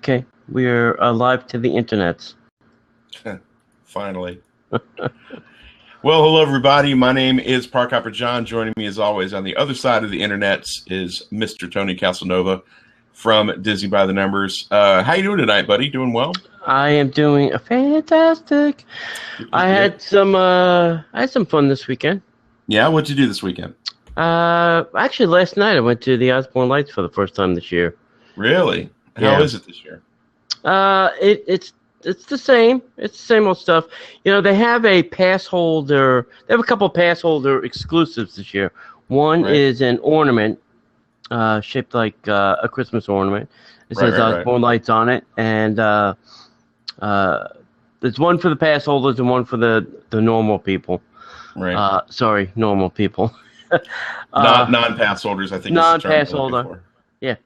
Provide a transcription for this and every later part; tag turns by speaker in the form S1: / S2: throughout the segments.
S1: Okay, we're live to the internets.
S2: Finally. Well, hello, everybody. My name is Park Hopper John. Joining me, as always, on the other side of the internets is Mr. Tony Casanova from Disney by the Numbers. How you doing tonight, buddy? Doing well?
S1: I am doing fantastic. I had some fun this weekend.
S2: Yeah, what'd you do this weekend?
S1: Actually, last night I went to the Osborne Lights for the first time this year.
S2: Really?
S1: Yeah.
S2: How is it this year?
S1: It's the same. It's the same old stuff. You know, they have a pass holder. They have a couple of pass holder exclusives this year. One is an ornament, shaped like a Christmas ornament. It says Osborne Lights on it, and there's one for the pass holders and one for the normal people.
S2: Right.
S1: Sorry, normal people.
S2: Non-pass holders, I think.
S1: Non-pass holder. Yeah.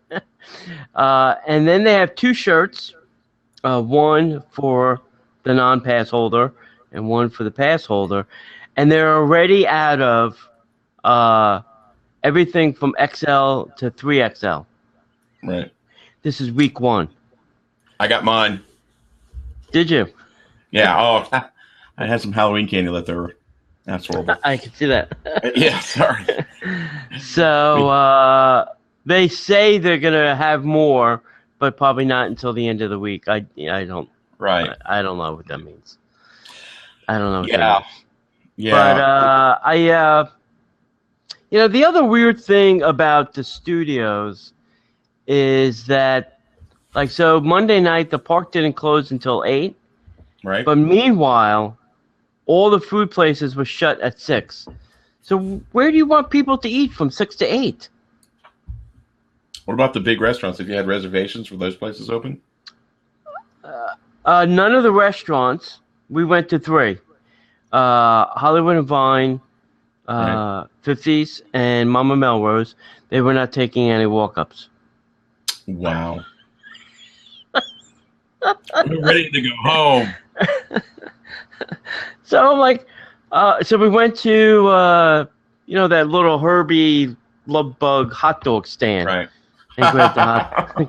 S1: And then they have two shirts, one for the non-pass holder and one for the pass holder, and they're already out of everything from XL to 3XL.
S2: Right.
S1: This is week one.
S2: I got mine.
S1: Did you?
S2: Yeah. Oh, I had some Halloween candy left over. That's horrible.
S1: I can see that.
S2: Yeah, sorry.
S1: So they say they're gonna have more, but probably not until the end of the week. I don't.
S2: Right.
S1: I don't know what that means. I don't know. What
S2: that means.
S1: Yeah. But you know, the other weird thing about the studios is that, like, so Monday night the park didn't close until 8.
S2: Right.
S1: But meanwhile, all the food places were shut at 6. So where do you want people to eat from 6 to 8?
S2: What about the big restaurants? If you had reservations, were those places open?
S1: None of the restaurants. We went to 3. Hollywood and Vine, 50s, and Mama Melrose. They were not taking any walk-ups.
S2: Wow. We're ready to go home.
S1: So I'm like, so we went to, you know, that little Herbie Love Bug hot dog stand.
S2: Right.
S1: And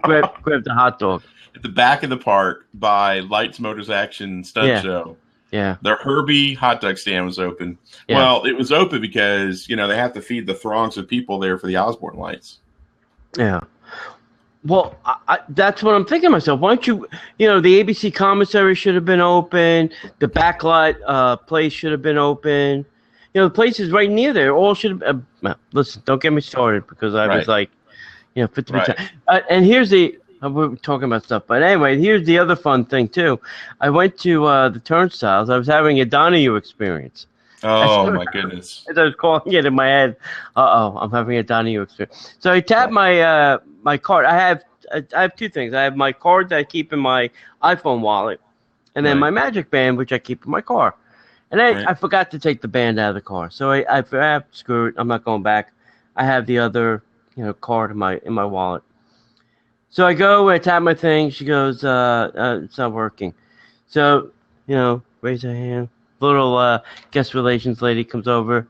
S1: grabbed the hot dog.
S2: At the back of the park by Lights, Motors, Action Stunt Show.
S1: Yeah.
S2: Their Herbie hot dog stand was open.
S1: Yeah.
S2: Well, it was open because, you know, they have to feed the throngs of people there for the Osborne Lights.
S1: Yeah. Well, that's what I'm thinking to myself. Why don't you know, the ABC commissary should have been open. The backlot place should have been open. You know, the place is right near there. All should have. Listen, don't get me started because I was like, you know, 50%. And here's the. We're talking about stuff, but anyway, here's the other fun thing too. I went to the turnstiles. I was having a Donahue experience.
S2: Oh my goodness!
S1: As I was calling it in my head, I'm having a Donahue experience. So I tapped my my card. I have two things. I have my card that I keep in my iPhone wallet, and then my Magic Band, which I keep in my car. And I forgot to take the band out of the car, so I screw it. I'm not going back. I have the other, you know, card in my wallet. So I go, I tap my thing. She goes, it's not working. So, you know, raise her hand. Little guest relations lady comes over.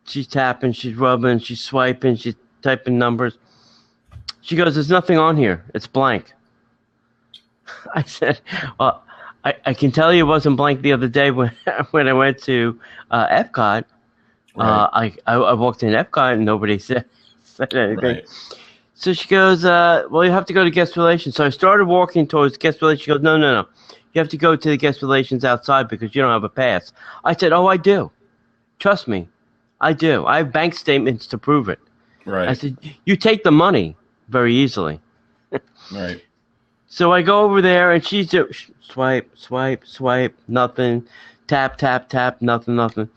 S1: She's tapping, she's rubbing, she's swiping, she's typing numbers. She goes, there's nothing on here. It's blank. I said, well, I can tell you it wasn't blank the other day when I went to Epcot. I walked in Epcot and nobody said anything.
S2: Right.
S1: So she goes, well, you have to go to guest relations. So I started walking towards guest relations. She goes, no. You have to go to the guest relations outside because you don't have a pass. I said, oh, I do. Trust me. I do. I have bank statements to prove it.
S2: Right.
S1: I said, you take the money very easily.
S2: Right.
S1: So I go over there and she's swipe, nothing. Tap, nothing.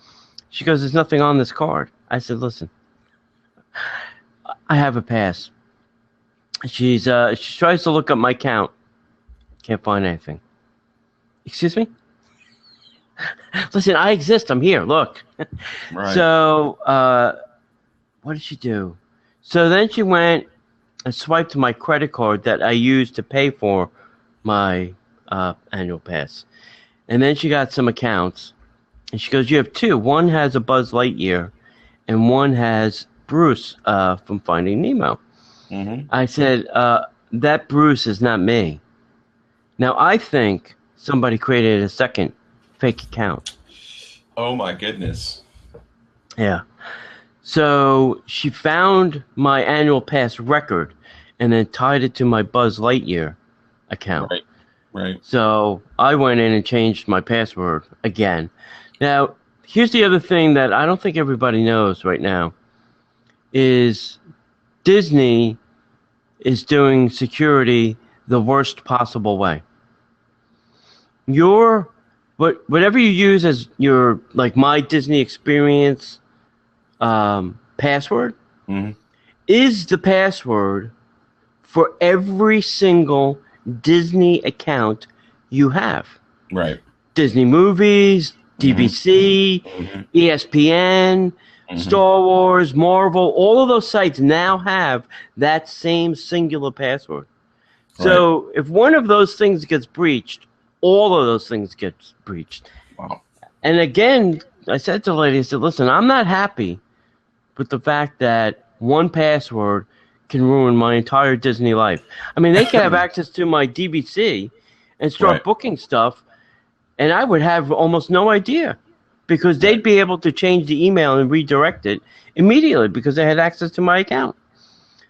S1: She goes, there's nothing on this card. I said, listen, I have a pass. She tries to look up my count. Can't find anything. Excuse me? Listen, I exist. I'm here. Look.
S2: Right.
S1: So, what did she do? So then she went and swiped my credit card that I used to pay for my annual pass. And then she got some accounts. And she goes, you have 2. One has a Buzz Lightyear, and one has Bruce from Finding Nemo.
S2: Mm-hmm.
S1: I said, that Bruce is not me. Now, I think somebody created a second fake account.
S2: Oh my goodness.
S1: Yeah. So she found my annual pass record and then tied it to my Buzz Lightyear account.
S2: Right. Right.
S1: So I went in and changed my password again. Now, here's the other thing that I don't think everybody knows right now is Disney is doing security the worst possible way. Whatever you use as your like My Disney Experience password is the password for every single Disney account you have.
S2: Right.
S1: Disney movies, DVC, ESPN, Star Wars, Marvel, all of those sites now have that same singular password. So if one of those things gets breached, all of those things get breached.
S2: Wow.
S1: And again, I said to the lady, I said, listen, I'm not happy with the fact that one password can ruin my entire Disney life. I mean, they can have access to my DVC and start booking stuff, and I would have almost no idea because they'd be able to change the email and redirect it immediately because they had access to my account.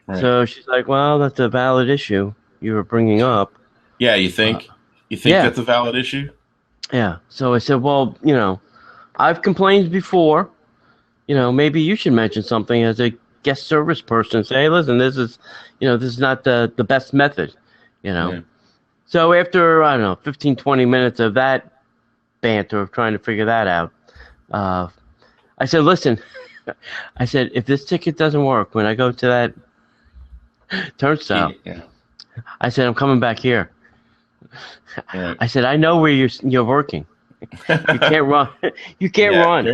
S1: Right. So she's like, well, that's a valid issue you were bringing up.
S2: Yeah, you think? That's a valid issue?
S1: Yeah. So I said, well, I've complained before. Maybe you should mention something as a guest service person. Say, hey, listen, this is not the best method, Yeah. So after, 15, 20 minutes of that banter of trying to figure that out, I said, listen, I said, if this ticket doesn't work when I go to that turnstile, I said, I'm coming back here. Right. I said, I know where you're working. You can't run. You can't run.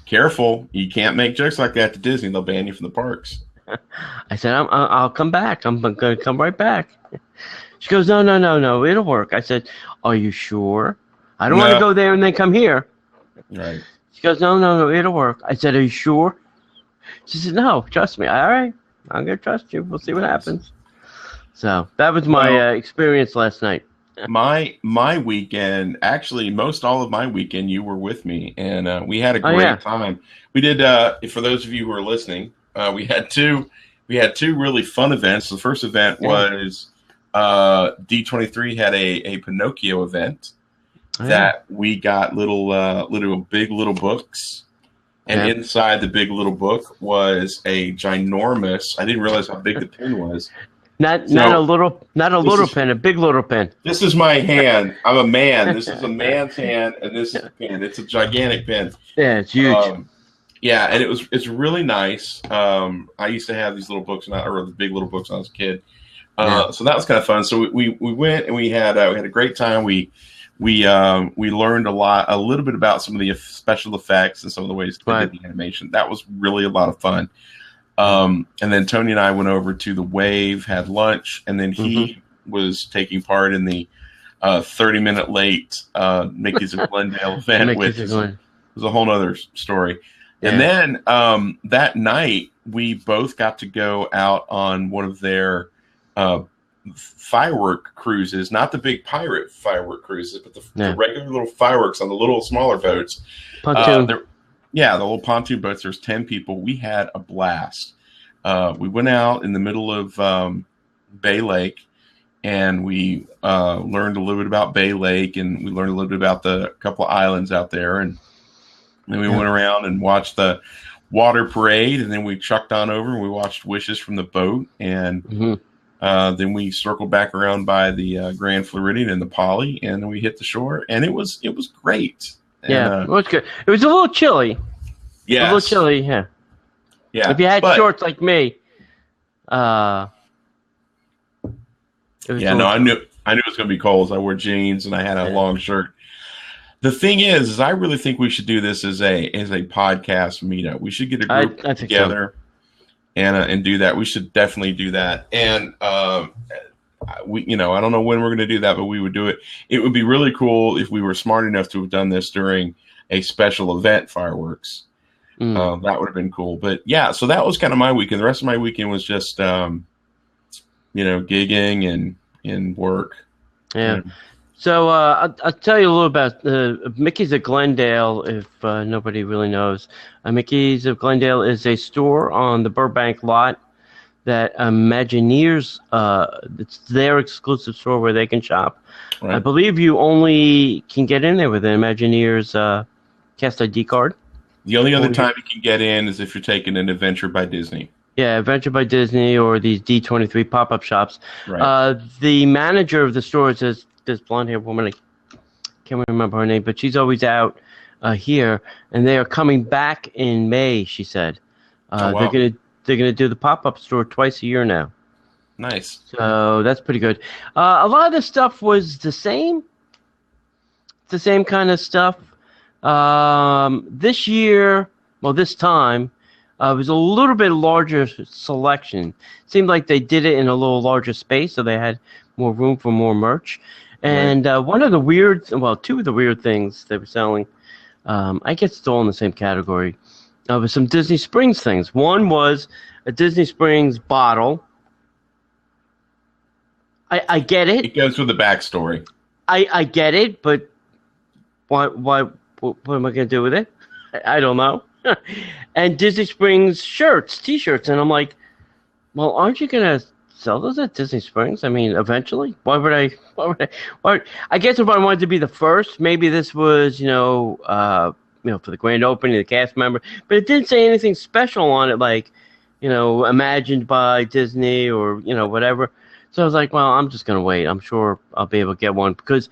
S2: Careful. You can't make jokes like that to Disney. They'll ban you from the parks.
S1: I said, I'll come back. I'm going to come right back. She goes, no, it'll work. I said, are you sure? I don't want to go there and then come here.
S2: Right.
S1: She goes, no, it'll work. I said, are you sure? She said, no, trust me. All right, I'm going to trust you. We'll see what happens. So that was my experience last night.
S2: My weekend, actually, most all of my weekend, you were with me, and we had a great time. We did. For those of you who are listening, we had two really fun events. The first event was D23 had a Pinocchio event that we got little books, and inside the big little book was a ginormous. I didn't realize how big the pin was.
S1: Not a little pen, a big little pen.
S2: This is my hand. I'm a man. This is a man's hand, and this is a pen. It's a gigantic pen.
S1: Yeah, it's huge.
S2: And it's really nice. I used to have these little books, or the big little books when I was a kid. So that was kind of fun. So we went and we had a great time. We learned a little bit about some of the special effects and some of the ways to do the animation. That was really a lot of fun. And then Tony and I went over to the Wave, had lunch, and then he was taking part in the 30-minute late Mickey's of Glendale event, which was a whole other story. Yeah. And then that night, we both got to go out on one of their firework cruises, not the big pirate firework cruises, but the regular little fireworks on the little smaller boats. The little pontoon boats. There's 10 people. We had a blast. We went out in the middle of Bay Lake, and we learned a little bit about Bay Lake, and we learned a little bit about the couple of islands out there. And then we went around and watched the water parade, and then we trucked on over and we watched Wishes from the boat. And then we circled back around by the Grand Floridian and the Poly, and then we hit the shore, and it was great.
S1: Yeah, it was good. It was a little chilly.
S2: Yeah,
S1: a little chilly. Yeah.
S2: Yeah.
S1: If you had shorts like me,
S2: I knew it was going to be cold. So I wore jeans and I had a long shirt. The thing is I really think we should do this as a podcast meetup. We should get a group together and do that. We should definitely do that. And I don't know when we're going to do that, but we would do it. It would be really cool if we were smart enough to have done this during a special event fireworks. That would have been cool. But yeah, so that was kind of my weekend. The rest of my weekend was just, gigging and work.
S1: Yeah. So I'll tell you a little about Mickey's of Glendale, if nobody really knows. Mickey's of Glendale is a store on the Burbank lot that Imagineers, it's their exclusive store where they can shop.
S2: Right.
S1: I believe you only can get in there with an Imagineers Cast ID card.
S2: The only other time you can get in is if you're taking an Adventure by Disney.
S1: Yeah, Adventure by Disney or these D23 pop-up shops.
S2: Right.
S1: The manager of the store is this blonde-haired woman. I can't remember her name, but she's always out here, and they are coming back in May. She said
S2: Wow.
S1: they're gonna do the pop-up store twice a year now.
S2: Nice.
S1: So that's pretty good. A lot of the stuff was the same. The same kind of stuff. This year, this time. It was a little bit larger selection. Seemed like they did it in a little larger space, so they had more room for more merch. And two of the weird things they were selling, I guess it's all in the same category, was some Disney Springs things. One was a Disney Springs bottle. I get it.
S2: It goes with the backstory.
S1: I get it, but what am I going to do with it? I don't know. And Disney Springs shirts, T-shirts, and I'm like, well, aren't you gonna sell those at Disney Springs? I mean, eventually. Why would I? I guess if I wanted to be the first, maybe this was, for the grand opening, the cast member. But it didn't say anything special on it, like, imagined by Disney or whatever. So I was like, well, I'm just gonna wait. I'm sure I'll be able to get one because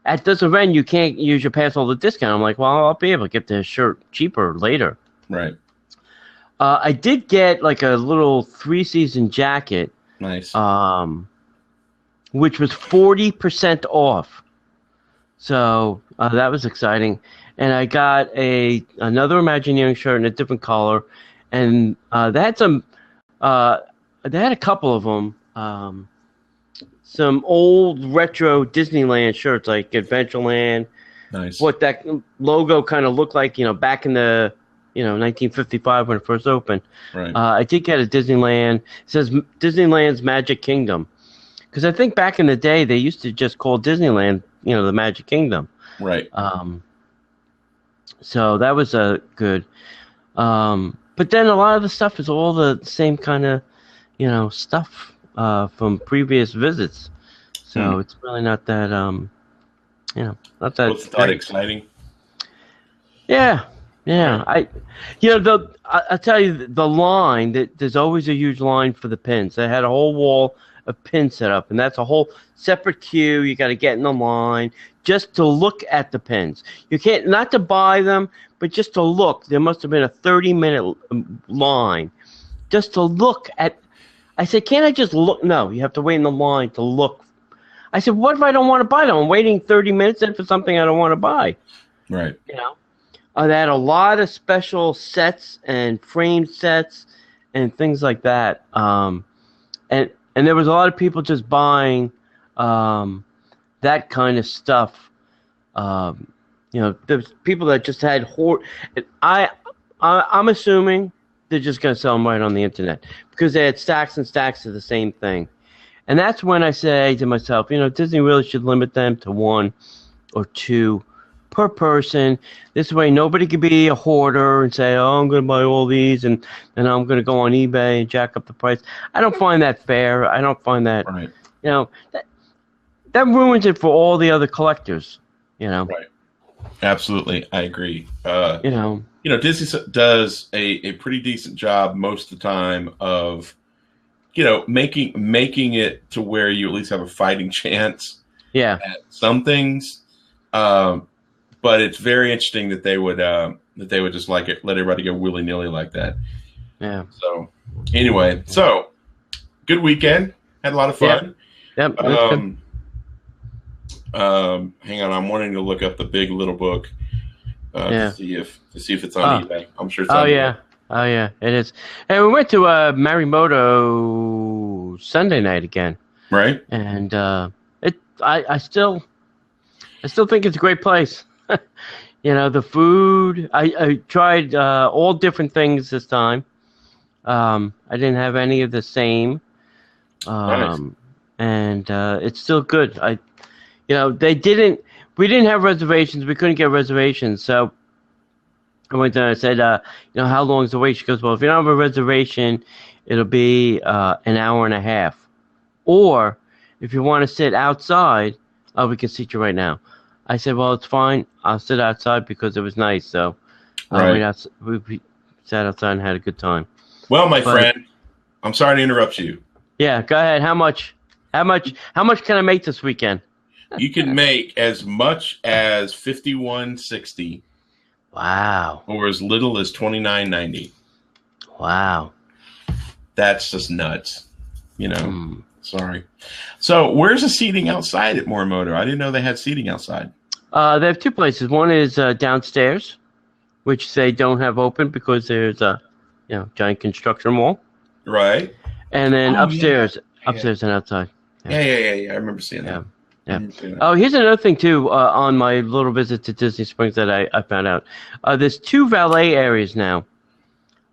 S1: at this event, you can't use your pass holder discount. I'm like, well, I'll be able to get this shirt cheaper later.
S2: Right.
S1: I did get like a little 3-season jacket.
S2: Nice.
S1: Which was 40% off. So that was exciting. And I got another Imagineering shirt in a different color. And they had a couple of them. Some old retro Disneyland shirts like Adventureland.
S2: Nice.
S1: What that logo kind of looked like, back in the, 1955 when it first opened.
S2: Right.
S1: I did get a Disneyland. It says Disneyland's Magic Kingdom. Because I think back in the day, they used to just call Disneyland, the Magic Kingdom.
S2: Right.
S1: So that was good. But then a lot of the stuff is all the same kind of, stuff. From previous visits, so it's really not that not that.
S2: What's that exciting?
S1: Yeah. I tell you the line. There's always a huge line for the pins. They had a whole wall of pins set up, and that's a whole separate queue. You got to get in the line just to look at the pins. You can't not to buy them, but just to look. There must have been a 30-minute line just to look at. I said, can't I just look? No, you have to wait in the line to look. I said, what if I don't want to buy them? I'm waiting 30 minutes in for something I don't want to buy.
S2: Right.
S1: They had a lot of special sets and frame sets and things like that. And there was a lot of people just buying that kind of stuff. There's people that just had I'm assuming they're just going to sell them right on the internet because they had stacks and stacks of the same thing. And that's when I say to myself, Disney really should limit them to 1 or 2 per person. This way nobody could be a hoarder and say, oh, I'm going to buy all these and I'm going to go on eBay and jack up the price. I don't find that fair. I don't find that,
S2: right.
S1: That ruins it for all the other collectors,
S2: Right. Absolutely. I agree.
S1: Disney
S2: does a pretty decent job most of the time of, making it to where you at least have a fighting chance.
S1: Yeah.
S2: At some things. But it's very interesting that they would just let everybody go willy-nilly like that.
S1: Yeah.
S2: So anyway, good weekend. Had a lot of fun.
S1: Yep.
S2: Hang on, I'm wanting to look up the Big Little Book to see if it's on eBay. I'm sure it's on eBay.
S1: Oh yeah, it is. And we went to Marimoto Sunday night again.
S2: Right.
S1: And I still think it's a great place. The food. I tried all different things this time. I didn't have any of the same.
S2: Nice.
S1: And it's still good. we didn't have reservations. We couldn't get reservations. So I went there and I said, how long is the wait? She goes, well, if you don't have a reservation, it'll be an hour and a half. Or if you want to sit outside, we can seat you right now. I said, well, it's fine. I'll sit outside because it was nice. So we sat outside and had a good time.
S2: Well, my friend, I'm sorry to interrupt you.
S1: Yeah, go ahead. How much can I make this weekend?
S2: You can make as much as $51.60.
S1: Wow.
S2: Or as little as $29.90.
S1: Wow.
S2: That's just nuts. Sorry. So where's the seating outside at Morimoto? I didn't know they had seating outside.
S1: They have two places. One is downstairs, which they don't have open because there's a giant construction mall.
S2: Right.
S1: And then upstairs and outside.
S2: Yeah. I remember seeing that.
S1: Yeah. Oh, here's another thing too. On my little visit to Disney Springs that I found out, there's two valet areas now.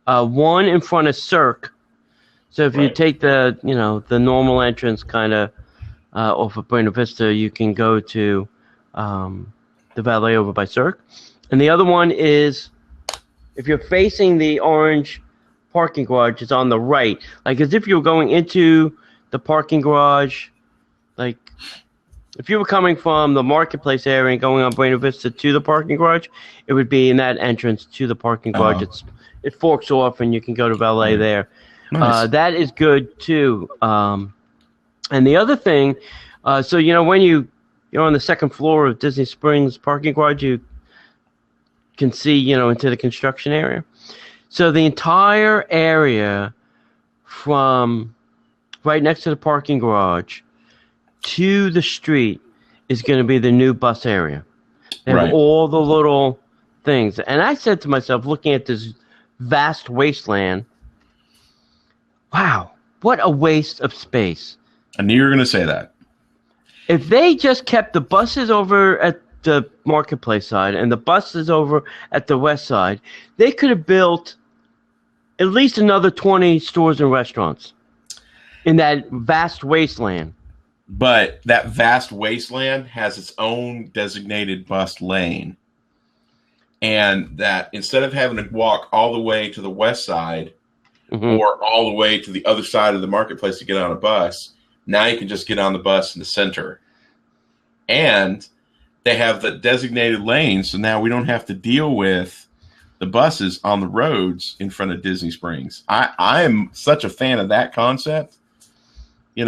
S1: One in front of Cirque. So if you take the normal entrance kind of off of Buena Vista, you can go to the valet over by Cirque. And the other one is, if you're facing the orange parking garage, it's on the right. Like as if you were going into the parking garage. Like if you were coming from the marketplace area and going on Buena Vista to the parking garage, it would be in that entrance to the parking garage. It forks off and you can go to valet there. Nice. That is good too. And the other thing, when you're on the second floor of Disney Springs parking garage, you can see, into the construction area. So the entire area from right next to the parking garage to the street is going to be the new bus area. They have all the little things. And I said to myself, looking at this vast wasteland, wow, what a waste of space.
S2: I knew you were going to say that.
S1: If they just kept the buses over at the marketplace side and the buses over at the west side, they could have built at least another 20 stores and restaurants in that vast wasteland.
S2: But that vast wasteland has its own designated bus lane. And that instead of having to walk all the way to the west side or all the way to the other side of the marketplace to get on a bus, now you can just get on the bus in the center. And they have the designated lane, so now we don't have to deal with the buses on the roads in front of Disney Springs. I am such a fan of that concept.
S1: They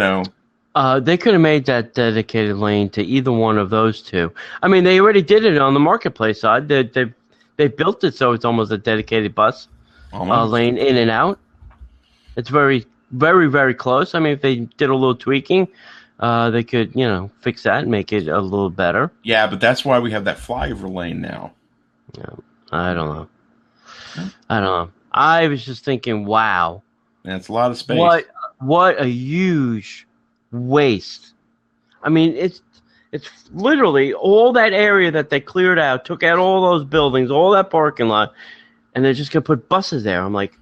S1: could have made that dedicated lane to either one of those two. I mean, they already did it on the marketplace side. They built it so it's almost a dedicated bus lane in and out. It's very, very, very close. I mean, if they did a little tweaking, they could, fix that and make it a little better.
S2: Yeah, but that's why we have that flyover lane now.
S1: Yeah, I don't know. I was just thinking, wow.
S2: That's a lot of space.
S1: What a huge waste. I mean, it's literally all that area that they cleared out, took out all those buildings, all that parking lot, and they're just going to put buses there. I'm like,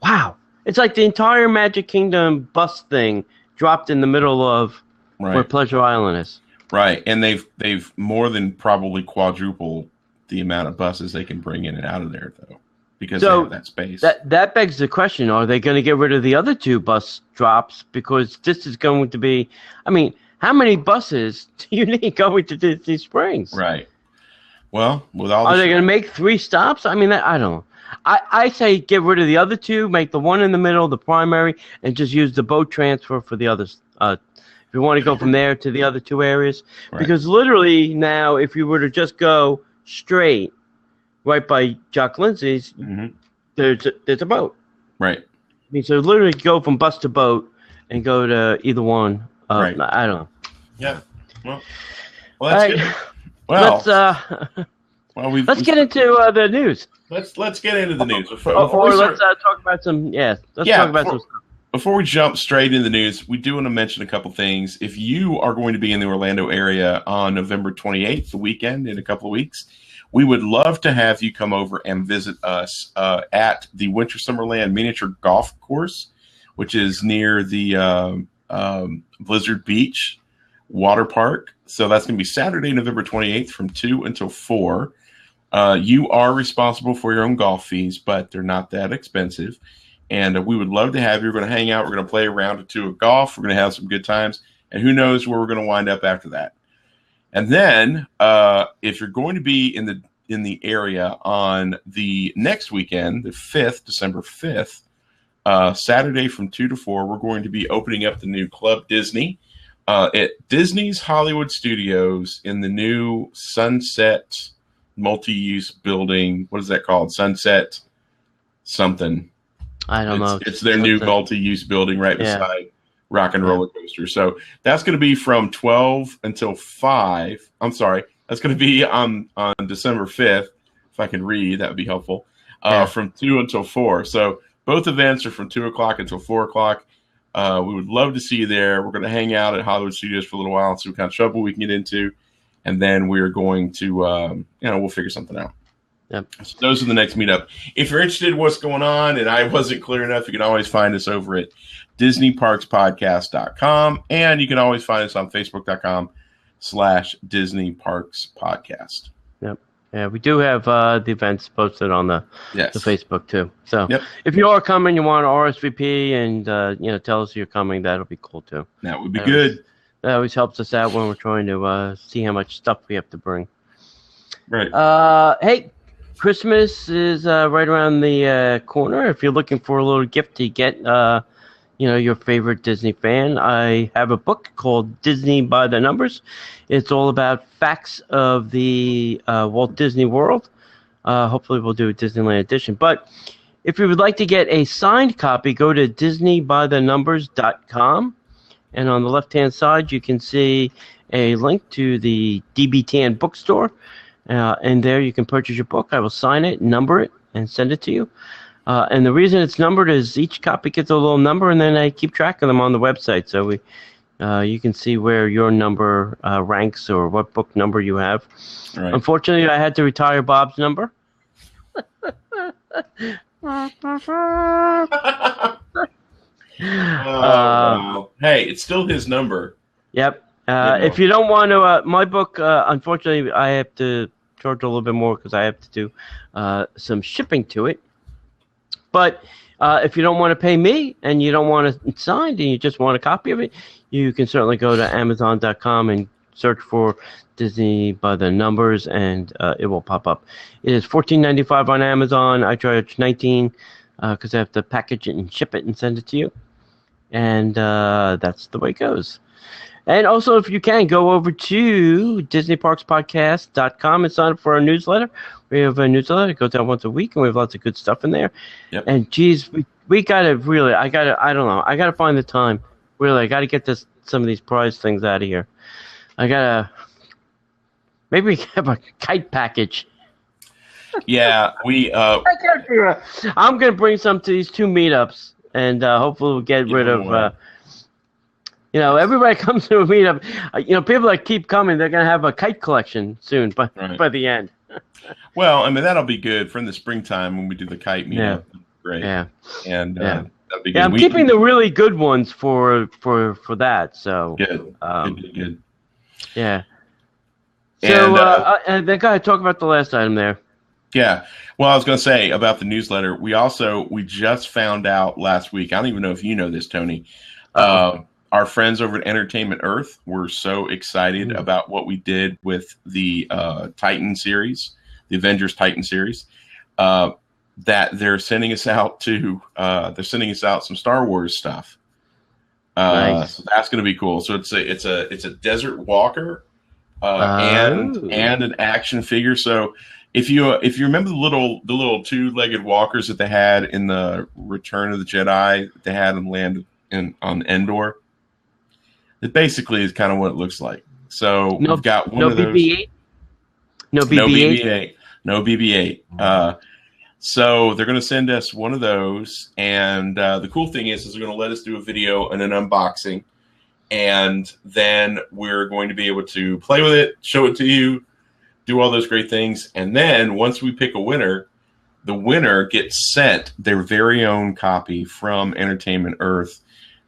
S1: wow. It's like the entire Magic Kingdom bus thing dropped in the middle of where Pleasure Island is.
S2: Right, and they've more than probably quadrupled the amount of buses they can bring in and out of there, though, because they have that space.
S1: That begs the question, are they going to get rid of the other two bus drops? Because this is going to be, I mean, how many buses do you need going to Disney Springs?
S2: Right. Well, with all
S1: are they going to make 3 stops? I mean, I don't know. I say get rid of the other two, make the one in the middle the primary, and just use the boat transfer for the others. If you want to go from there to the other 2 areas. Right. Because literally now, if you were to just go straight right by Jock Lindsay's, there's a boat.
S2: Right.
S1: I mean, so literally go from bus to boat and go to either one.
S2: Right.
S1: I don't know.
S2: Yeah. Well that's good. Well,
S1: let's get into the news.
S2: Let's get into the news.
S1: Let's talk about some. Let's talk about some stuff.
S2: Before we jump straight into the news, we do want to mention a couple things. If you are going to be in the Orlando area on November 28th, the weekend, in a couple of weeks, we would love to have you come over and visit us at the Winter Summerland Miniature Golf Course, which is near the Blizzard Beach. Water Park. So that's going to be Saturday, November 28th from 2 until 4. You are responsible for your own golf fees, but they're not that expensive. And we would love to have you. We're going to hang out. We're going to play a round or two of golf. We're going to have some good times. And who knows where we're going to wind up after that. And then if you're going to be in the area on the next weekend, the 5th, December 5th, Saturday from 2 to 4, we're going to be opening up the new Club Disney at Disney's Hollywood Studios in the new Sunset multi-use building. What is that called? Sunset something.
S1: I don't know.
S2: It's their new multi-use building right beside Rock and Roller Coaster. So that's going to be from 12 until 5. I'm sorry. That's going to be on December 5th. If I can read, that would be helpful. From 2 until 4. So both events are from 2 o'clock until 4 o'clock. We would love to see you there. We're going to hang out at Hollywood Studios for a little while and see what kind of trouble we can get into. And then we're going to, we'll figure something out.
S1: Yep.
S2: So those are the next meetup. If you're interested in what's going on and I wasn't clear enough, you can always find us over at DisneyParksPodcast.com. And you can always find us on Facebook.com/DisneyParksPodcast.
S1: Yep. Yeah, we do have the events posted on the Facebook too. So if you are coming, you want to RSVP and tell us you're coming, that'll be cool too.
S2: That would be good.
S1: That always helps us out when we're trying to see how much stuff we have to bring.
S2: Right.
S1: Hey, Christmas is right around the corner. If you're looking for a little gift to get, your favorite Disney fan, I have a book called Disney by the Numbers. It's all about facts of the Walt Disney World. Hopefully we'll do a Disneyland edition. But if you would like to get a signed copy, go to DisneyByTheNumbers.com. And on the left-hand side, you can see a link to the DBTN bookstore. And there you can purchase your book. I will sign it, number it, and send it to you. And the reason it's numbered is each copy gets a little number, and then I keep track of them on the website. So you can see where your number ranks or what book number you have.
S2: Right.
S1: Unfortunately, I had to retire Bob's number.
S2: Wow. Hey, it's still his number.
S1: Yep. If you don't want to, my book, unfortunately, I have to charge a little bit more because I have to do some shipping to it. But if you don't want to pay me and you don't want it signed and you just want a copy of it, you can certainly go to Amazon.com and search for Disney by the Numbers, and it will pop up. It is $14.95 on Amazon. I charge $19 because I have to package it and ship it and send it to you. And that's the way it goes. And also, if you can, go over to DisneyParksPodcast.com and sign up for our newsletter. We have a newsletter that goes out once a week, and we have lots of good stuff in there.
S2: Yep.
S1: And, geez, we got to really, I don't know, I got to find the time. Really, I got to get some of these prize things out of here. I got to, maybe we can have a kite package.
S2: Yeah,
S1: I'm going to bring some to these 2 meetups, and hopefully we'll get rid of... everybody comes to a meetup. People that keep coming, they're going to have a kite collection soon by the end.
S2: Well, I mean, that'll be good for in the springtime when we do the kite meetup.
S1: Yeah.
S2: Great.
S1: Yeah.
S2: And that'll be good.
S1: Yeah, I'm keeping the really good ones for that. So
S2: good. Good.
S1: Yeah. So and then go ahead, talk about the last item there.
S2: Yeah. Well, I was going to say about the newsletter. We just found out last week. I don't even know if you know this, Tony. Our friends over at Entertainment Earth were so excited about what we did with the Titan series, the Avengers Titan series, that they're sending us out some Star Wars stuff.
S1: Nice.
S2: So that's going to be cool. So it's a Desert Walker and an action figure. So if you remember the little 2-legged walkers that they had in the Return of the Jedi, they had on land on Endor. It basically is kind of what it looks like. So we've got one of those.
S1: BB-8? No BB-8?
S2: No BB-8. So they're going to send us one of those. And the cool thing is they're going to let us do a video and an unboxing. And then we're going to be able to play with it, show it to you, do all those great things. And then once we pick a winner, the winner gets sent their very own copy from Entertainment Earth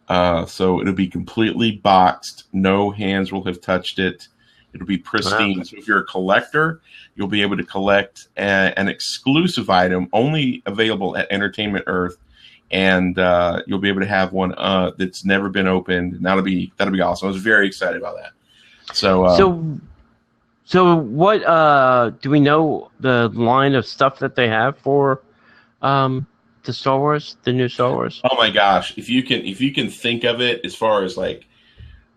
S2: So it'll be completely boxed. No hands will have touched it. It'll be pristine. Wow. So if you're a collector, you'll be able to collect an exclusive item only available at Entertainment Earth, and you'll be able to have one that's never been opened. And that'll be awesome. I was very excited about that.
S1: So what do we know the line of stuff that they have for the Star Wars, the new Star Wars?
S2: Oh my gosh! If you can think of it as far as like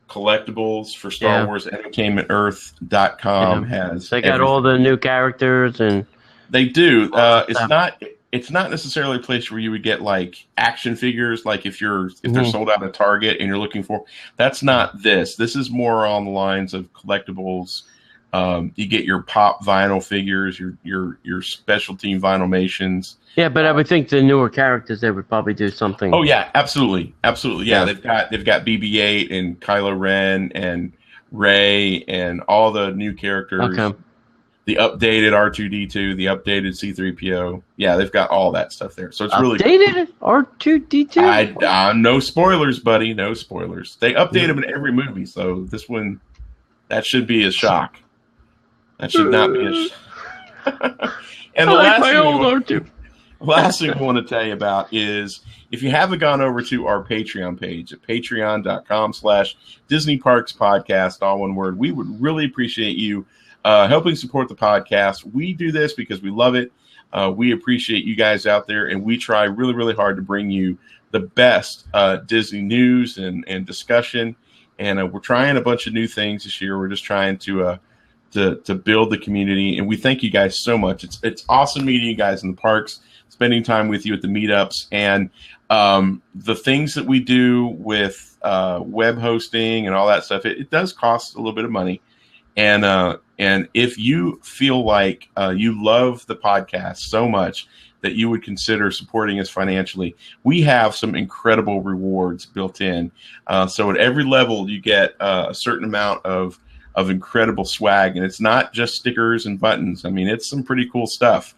S2: collectibles for Star Wars, EntertainmentEarth.com has.
S1: They got everything. All the new characters, and
S2: they do. It's not necessarily a place where you would get like action figures, like if they're sold out at Target and you're looking for. That's not this. This is more on the lines of collectibles. You get your pop vinyl figures, your specialty Vinylmations.
S1: Yeah, but I would think the newer characters they would probably do something.
S2: Oh yeah, absolutely. Yeah, they've got BB-8 and Kylo Ren and Rey and all the new characters.
S1: Okay.
S2: The updated R2D2, the updated C3PO. Yeah, they've got all that stuff there. So it's really
S1: updated R2D2.
S2: No spoilers, buddy. No spoilers. They update them in every movie, so this one that should be a shock. That should not be a shock. And the last thing I want to tell you about is if you haven't gone over to our Patreon page at patreon.com/Disney Parks Podcast, all one word, we would really appreciate you helping support the podcast. We do this because we love it. We appreciate you guys out there, and we try really, really hard to bring you the best Disney news and discussion. And we're trying a bunch of new things this year. We're just trying to build the community, and we thank you guys so much. It's awesome meeting you guys in the parks, spending time with you at the meetups, and the things that we do with web hosting and all that stuff. It does cost a little bit of money, and if you feel like you love the podcast so much that you would consider supporting us financially, we have some incredible rewards built in. So at every level, you get a certain amount of incredible swag, and it's not just stickers and buttons. I mean, it's some pretty cool stuff.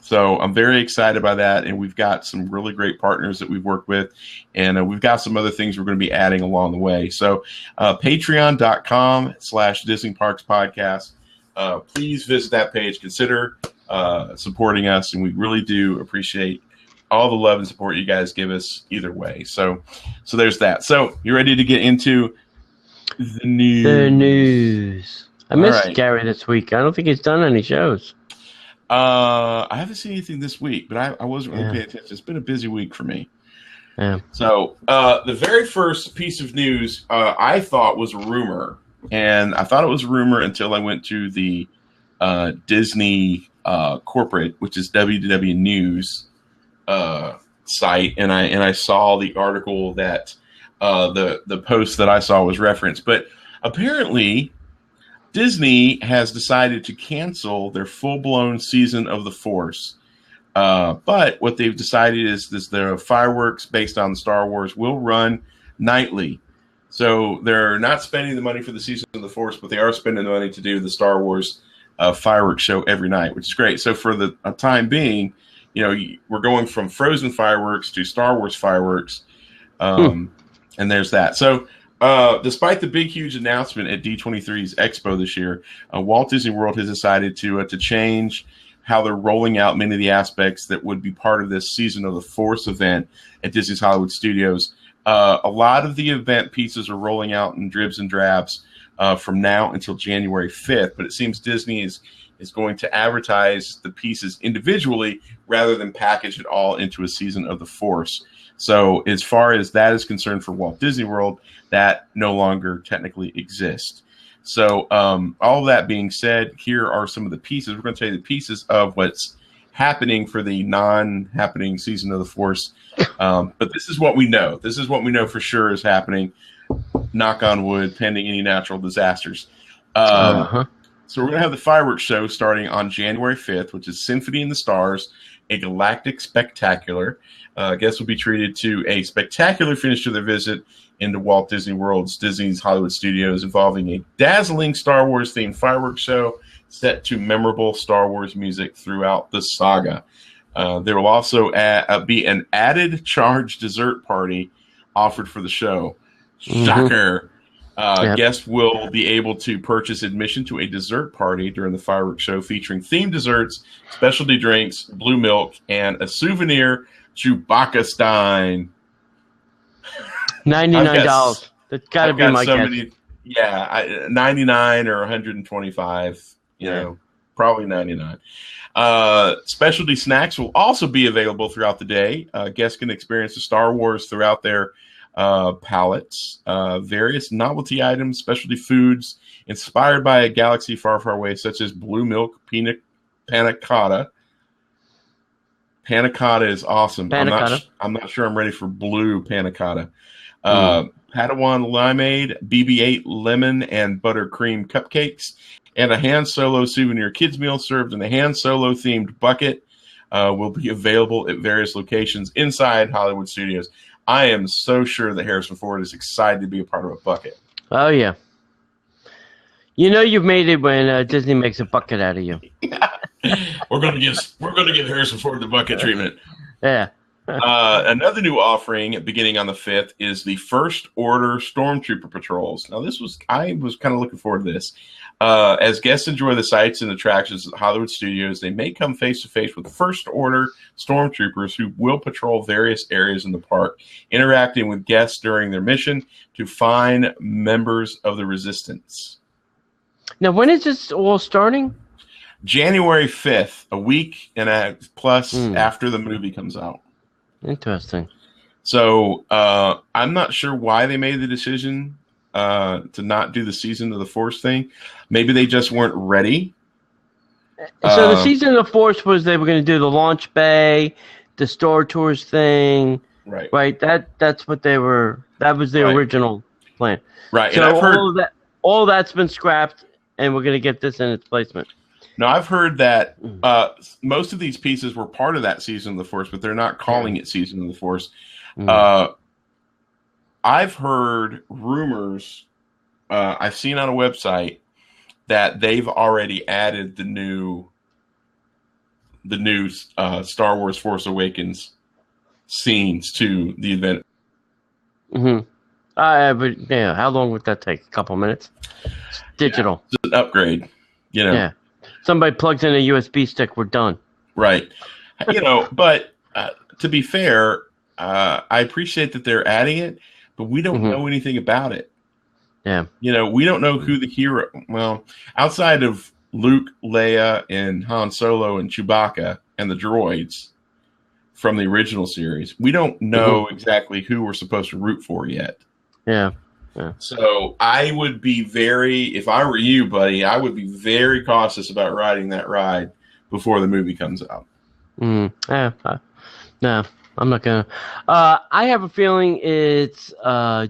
S2: So I'm very excited by that, and we've got some really great partners that we've worked with, and we've got some other things we're going to be adding along the way. So patreon.com/Disney Parks Podcast. Please visit that page. Consider supporting us, and we really do appreciate all the love and support you guys give us either way. So there's that. So you ready to get into the news?
S1: I missed Gary this week. I don't think he's done any shows.
S2: I haven't seen anything this week, but I wasn't really paying attention. It's been a busy week for me.
S1: Yeah.
S2: So the very first piece of news I thought was a rumor, and I thought it was a rumor until I went to the Disney corporate, which is WDW News site, and I saw the article that the post that I saw was referenced. But apparently, Disney has decided to cancel their full-blown season of The Force. But what they've decided is their fireworks based on Star Wars will run nightly. So they're not spending the money for the season of The Force, but they are spending the money to do the Star Wars fireworks show every night, which is great. So for the time being, we're going from Frozen fireworks to Star Wars fireworks. And there's that. So despite the big, huge announcement at D23's Expo this year, Walt Disney World has decided to change how they're rolling out many of the aspects that would be part of this season of the Force event at Disney's Hollywood Studios. A lot of the event pieces are rolling out in dribs and drabs from now until January 5th, but it seems Disney is going to advertise the pieces individually rather than package it all into a season of the Force. So as far as that is concerned for Walt Disney World, that no longer technically exists. So all of that being said, here are some of the pieces. We're going to tell you the pieces of what's happening for the non-happening season of the Force. But this is what we know. This is what we know for sure is happening. Knock on wood, pending any natural disasters. So we're going to have the fireworks show starting on January 5th, which is Symphony in the Stars, a galactic spectacular. Guests will be treated to a spectacular finish to their visit into Walt Disney World's Disney's Hollywood Studios, involving a dazzling Star Wars-themed fireworks show set to memorable Star Wars music throughout the saga. There will also be an added charge dessert party offered for the show.
S1: Mhm.
S2: Shocker.
S1: Yep.
S2: Guests will be able to purchase admission to a dessert party during the fireworks show featuring themed desserts, specialty drinks, blue milk, and a souvenir Chewbacca Stein.
S1: $99. That's got to
S2: I've
S1: be
S2: got
S1: my
S2: so
S1: guess.
S2: many. Yeah, 99 or 125. Probably 99. Specialty snacks will also be available throughout the day. Guests can experience the Star Wars throughout their palettes. Various novelty items, specialty foods inspired by a galaxy far, far away, such as blue milk, panna cotta. Panna cotta is awesome.
S1: Panna
S2: I'm not sure I'm ready for blue panna cotta. Padawan limeade, BB-8 lemon and buttercream cupcakes, and a Han Solo souvenir kids meal served in a Han Solo themed bucket will be available at various locations inside Hollywood Studios. I am so sure that Harrison Ford is excited to be a part of a bucket.
S1: Oh yeah. You know you've made it when Disney makes a bucket out of you.
S2: We're gonna give Harrison Ford the bucket treatment.
S1: Yeah.
S2: Another new offering beginning on the 5th is the First Order Stormtrooper patrols. Now, I was kind of looking forward to this. As guests enjoy the sights and attractions at Hollywood Studios, they may come face to face with First Order Stormtroopers who will patrol various areas in the park, interacting with guests during their mission to find members of the Resistance.
S1: Now, when is this all starting?
S2: January 5th, a week and a plus after the movie comes out.
S1: Interesting.
S2: So I'm not sure why they made the decision to not do the Season of the Force thing. Maybe they just weren't ready.
S1: So the Season of the Force was they were going to do the launch bay, the Star Tours thing. Right. That's what they were. That was the original plan.
S2: Right.
S1: So
S2: and I've heard,
S1: all that's been scrapped, and we're going to get this in its placement.
S2: No, I've heard that most of these pieces were part of that Season of the Force, but they're not calling it Season of the Force. I've heard rumors I've seen on a website that they've already added the new Star Wars Force Awakens scenes to the event.
S1: But yeah, how long would that take? A couple minutes? It's digital.
S2: Yeah, it's an upgrade, Yeah.
S1: Somebody plugs in a USB stick, we're done.
S2: Right. But to be fair, I appreciate that they're adding it, but we don't know anything about it.
S1: Yeah.
S2: We don't know who the hero, well, outside of Luke, Leia, and Han Solo and Chewbacca and the droids from the original series, we don't know exactly who we're supposed to root for yet.
S1: Yeah.
S2: So I would be if I were you, buddy, I would be very cautious about riding that ride before the movie comes out.
S1: No, I'm not gonna. I have a feeling it's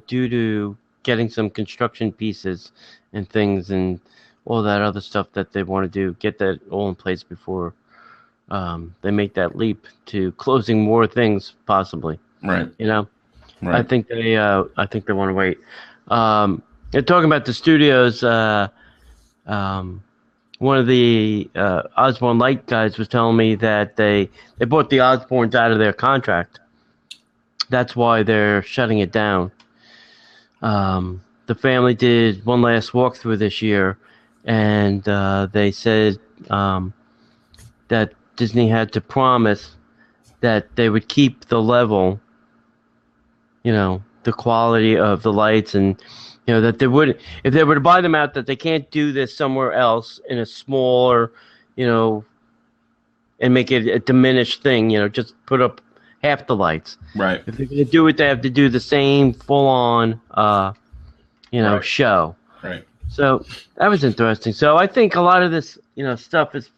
S1: due to getting some construction pieces and things and all that other stuff that they want to do. Get that all in place before they make that leap to closing more things, possibly.
S2: Right.
S1: Right. I think they want to wait. They're talking about the studios. One of the Osborne Light guys was telling me that they bought the Osbornes out of their contract. That's why they're shutting it down. The family did one last walkthrough this year, and they said that Disney had to promise that they would keep the level, the quality of the lights, and that they would, if they were to buy them out, that they can't do this somewhere else in a smaller, and make it a diminished thing. Just put up half the lights.
S2: Right.
S1: If they're going to do it, they have to do the same full-on,
S2: Right.
S1: show.
S2: Right.
S1: So that was interesting. So I think a lot of this, stuff is,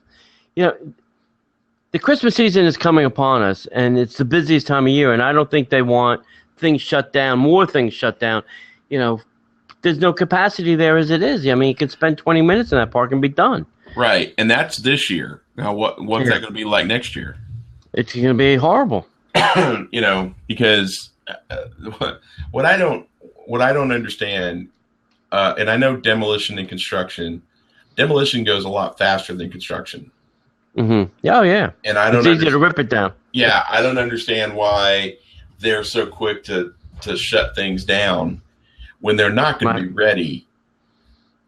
S1: the Christmas season is coming upon us, and it's the busiest time of year, and I don't think they want things shut down, more things shut down. There's no capacity there as it is. I mean, you could spend 20 minutes in that park and be done.
S2: Right, and that's this year. Now, what's that going to be like next year?
S1: It's going to be horrible.
S2: Because what I don't understand, and I know demolition and construction. Demolition goes a lot faster than construction.
S1: Oh yeah,
S2: and I don't.
S1: It's easier to rip it down.
S2: Yeah, I don't understand why they're so quick to to shut things down when they're not going to be ready.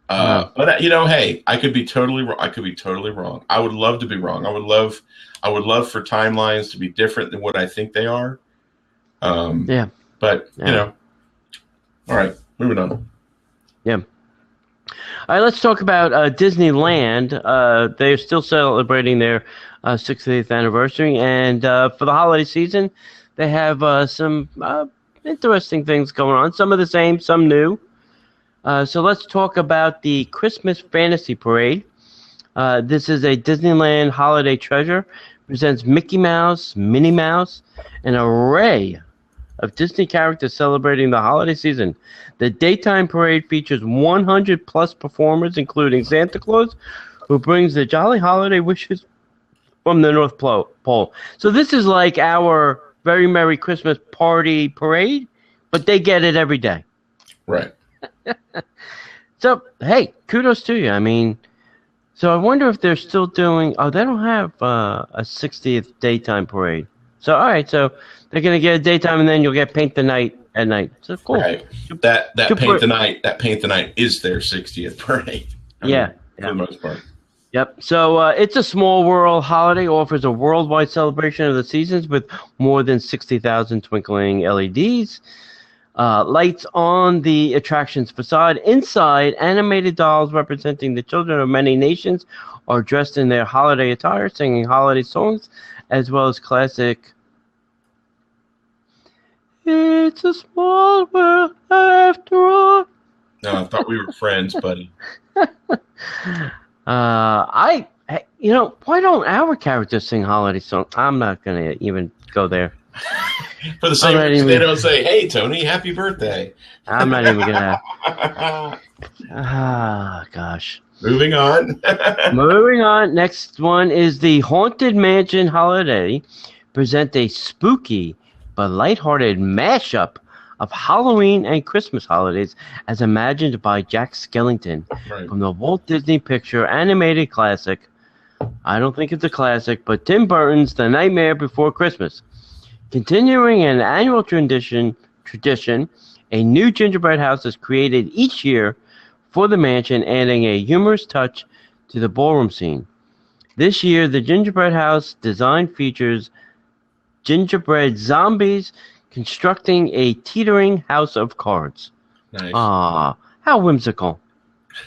S2: But hey, I could be totally wrong. I would love to be wrong. I would love for timelines to be different than what I think they are. But all right, moving on.
S1: Yeah. All right, let's talk about Disneyland. They're still celebrating their 60th anniversary, and for the holiday season, they have some interesting things going on. Some of the same, some new. So let's talk about the Christmas Fantasy Parade. This is a Disneyland holiday treasure. Presents Mickey Mouse, Minnie Mouse, an array of Disney characters celebrating the holiday season. The daytime parade features 100 plus performers, including Santa Claus, who brings the jolly holiday wishes from the North Pole. So this is like our Very Merry Christmas Party parade, but they get it every day.
S2: Right.
S1: So, hey, kudos to you. I mean, so I wonder if they're still doing... Oh, they don't have a 60th daytime parade. So, all right, so they're going to get a daytime, and then you'll get Paint the Night at night. So, cool.
S2: Right. That Paint the Night is their 60th parade. For the most part.
S1: Yep. So It's a Small World holiday offers a worldwide celebration of the seasons with more than 60,000 twinkling LEDs. Lights on the attraction's facade. Inside, animated dolls representing the children of many nations are dressed in their holiday attire, singing holiday songs, as well as classic "It's a Small World After All."
S2: No, I thought we were friends, buddy.
S1: Why don't our characters sing holiday songs? I'm not going to even go there.
S2: For the same reason they don't say, "Hey, Tony, happy birthday."
S1: I'm not even going to. Gosh.
S2: Moving on.
S1: Moving on. Next one is the Haunted Mansion holiday. Present a spooky but lighthearted mashup of Halloween and Christmas holidays as imagined by Jack Skellington from the Walt Disney Picture animated classic. I don't think it's a classic, but Tim Burton's The Nightmare Before Christmas. Continuing an annual tradition, a new gingerbread house is created each year for the mansion, adding a humorous touch to the ballroom scene. This year, the gingerbread house design features gingerbread zombies constructing a teetering house of cards.
S2: Nice.
S1: Ah, how whimsical.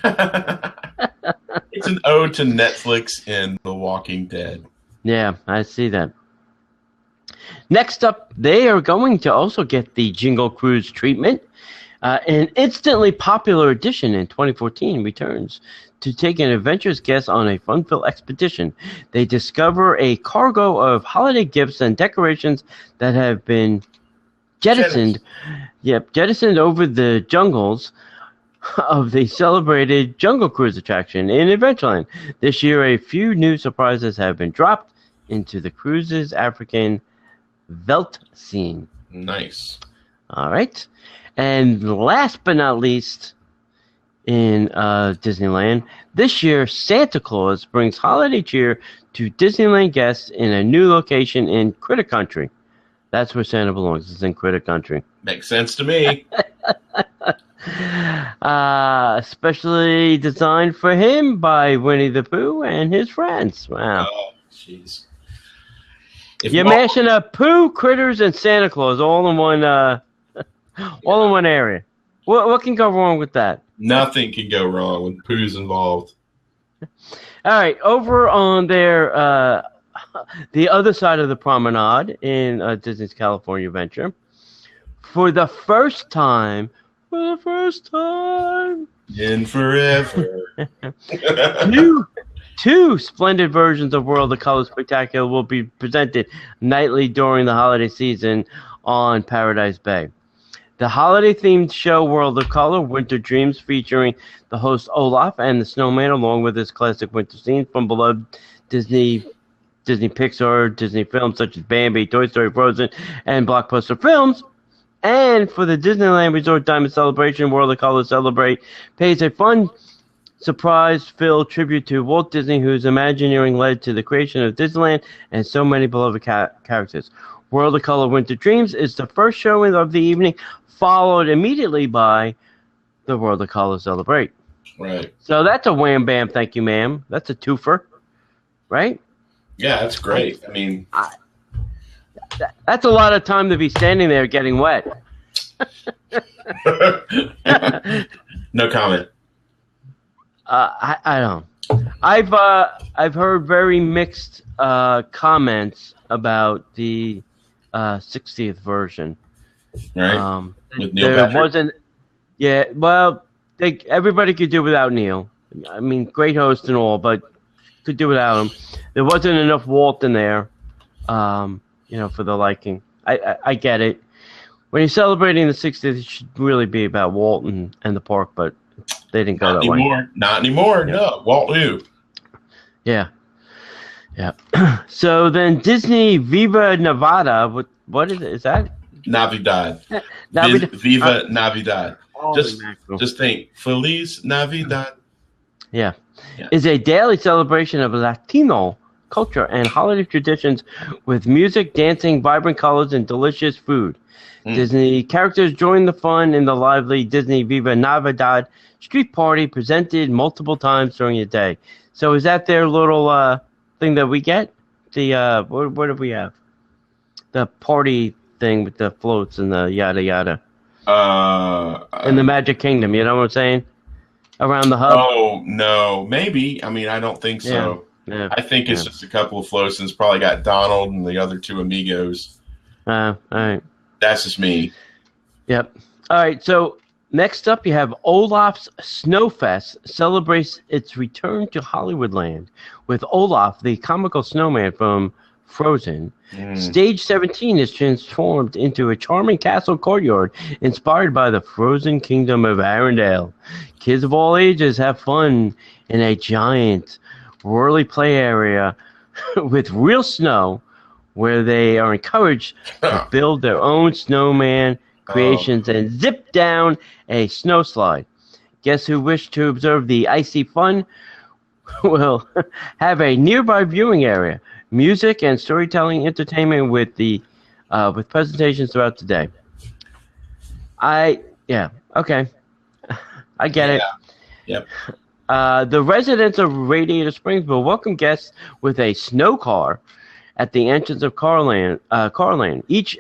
S2: It's an ode to Netflix and The Walking Dead.
S1: Yeah, I see that. Next up, they are going to also get the Jingle Cruise treatment. An instantly popular edition in 2014 returns to take an adventurous guest on a fun-filled expedition. They discover a cargo of holiday gifts and decorations that have been jettisoned over the jungles of the celebrated Jungle Cruise attraction in Adventureland. This year, a few new surprises have been dropped into the cruise's African veldt scene.
S2: Nice.
S1: All right. And last but not least, in Disneyland, this year, Santa Claus brings holiday cheer to Disneyland guests in a new location in Critter Country. That's where Santa belongs. It's in Critter Country.
S2: Makes sense to me.
S1: Especially designed for him by Winnie the Pooh and his friends. Wow.
S2: Oh, jeez.
S1: You're mashing up Pooh, Critters, and Santa Claus all in one area. What can go wrong with that?
S2: Nothing can go wrong when Pooh's involved.
S1: All right, over on their the other side of the promenade in Disney's California Adventure, for the first time in
S2: forever,
S1: two splendid versions of World of Color Spectacular will be presented nightly during the holiday season on Paradise Bay. The holiday-themed show World of Color, Winter Dreams, featuring the host Olaf and the Snowman, along with his classic winter scenes from beloved Disney Pixar, Disney films such as Bambi, Toy Story, Frozen, and blockbuster films. And for the Disneyland Resort Diamond Celebration, World of Color Celebrate pays a fun, surprise-filled tribute to Walt Disney, whose Imagineering led to the creation of Disneyland and so many beloved characters. World of Color Winter Dreams is the first showing of the evening, followed immediately by the World of Color Celebrate.
S2: Right.
S1: So that's a wham bam, thank you, ma'am. That's a twofer, right?
S2: Yeah, that's great. I mean,
S1: that's a lot of time to be standing there getting wet.
S2: no comment.
S1: I don't. I've heard very mixed comments about the 60th version.
S2: Right. With Neil
S1: there
S2: Patrick?
S1: wasn't. Yeah. Well, everybody could do without Neil. I mean, great host and all, but could do without him. There wasn't enough Walt in there, for the liking. I get it. When you're celebrating the 60th, it should really be about Walt and the park, but they didn't go that way.
S2: Not anymore. Yeah. No. Walt who?
S1: Yeah. Yeah. So then Disney Viva Nevada, what is it? Is that?
S2: Navidad. Viva Navidad. Just think. Feliz Navidad.
S1: Yeah. Is a daily celebration of Latino culture and holiday traditions with music, dancing, vibrant colors, and delicious food. Disney characters join the fun in the lively Disney Viva Navidad street party presented multiple times during the day. So is that their little thing that we get? The what do we have? The party thing with the floats and the yada yada. In the Magic Kingdom, you know what I'm saying? Around the hub.
S2: Oh no, maybe. I mean, I don't think so.
S1: Yeah.
S2: I think it's just a couple of floats, and it's probably got Donald and the other two amigos.
S1: All right.
S2: That's just me.
S1: Yep. All right. So next up, you have Olaf's Snowfest celebrates its return to Hollywoodland with Olaf, the comical snowman from Frozen. Stage 17 is transformed into a charming castle courtyard inspired by the frozen kingdom of Arendelle. Kids of all ages have fun in a giant, whirly play area with real snow, where they are encouraged to build their own snowman creations and zip down a snow slide. Guests who wish to observe the icy fun will have a nearby viewing area, music and storytelling entertainment with presentations throughout the day. Okay. I get it.
S2: Yep.
S1: The residents of Radiator Springs will welcome guests with a snow car at the entrance of Carland. Each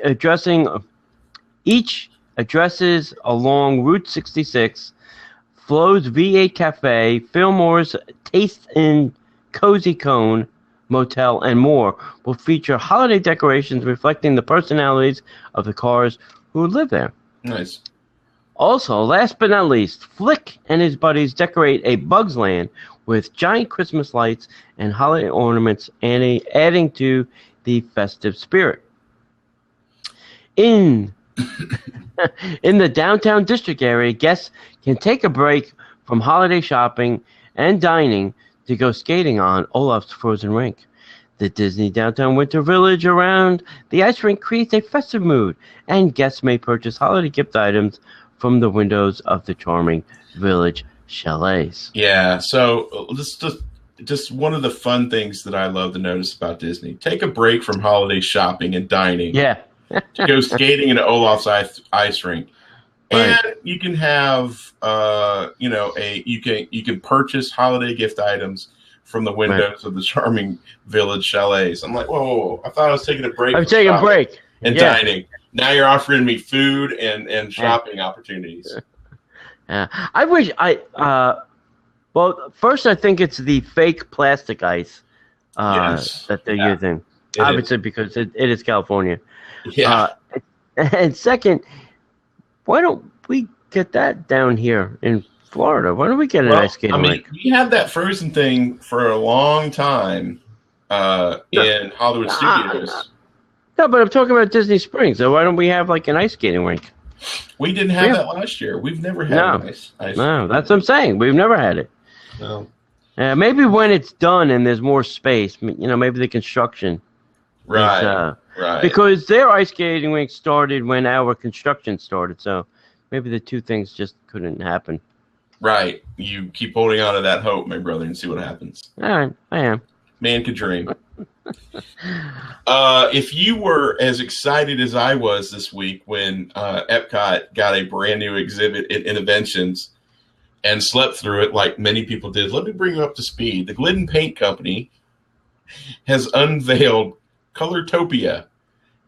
S1: addresses along Route 66, Flo's V8 Cafe, Fillmore's Taste in Cozy Cone Motel, and more will feature holiday decorations reflecting the personalities of the cars who live there.
S2: Nice.
S1: Also, last but not least, Flick and his buddies decorate a Bugs Land with giant Christmas lights and holiday ornaments, adding to the festive spirit. In the downtown district area, guests can take a break from holiday shopping and dining to go skating on Olaf's Frozen Rink. The Disney Downtown Winter Village around the ice rink creates a festive mood, and guests may purchase holiday gift items from the windows of the charming village chalets.
S2: Yeah, so just one of the fun things that I love to notice about Disney. Take a break from holiday shopping and dining.
S1: Yeah.
S2: To go skating into Olaf's ice rink. And
S1: Right.
S2: you can have you can purchase holiday gift items from the windows of the charming village chalets. I'm like, whoa. I thought I was taking a break.
S1: I'm taking a break.
S2: And dining. Now you're offering me food and shopping opportunities.
S1: I wish well, first I think it's the fake plastic ice that they're using. Obviously, because it is California.
S2: Yeah.
S1: And second, why don't we get that down here in Florida? Why don't we get an ice skating rink?
S2: We had that Frozen thing for a long time in Hollywood Studios.
S1: No, but I'm talking about Disney Springs. So why don't we have like an ice skating rink?
S2: We didn't have that last year. We've never had an ice.
S1: No, that's what I'm saying. We've never had it.
S2: No.
S1: Maybe when it's done and there's more space, maybe the construction.
S2: Right. Right.
S1: Because their ice skating rink started when our construction started, so maybe the two things just couldn't happen.
S2: Right. You keep holding on to that hope, my brother, and see what happens.
S1: All right, I am.
S2: Man could dream. If you were as excited as I was this week when Epcot got a brand new exhibit at Innoventions and slept through it like many people did, let me bring you up to speed. The Glidden Paint Company has unveiled Colortopia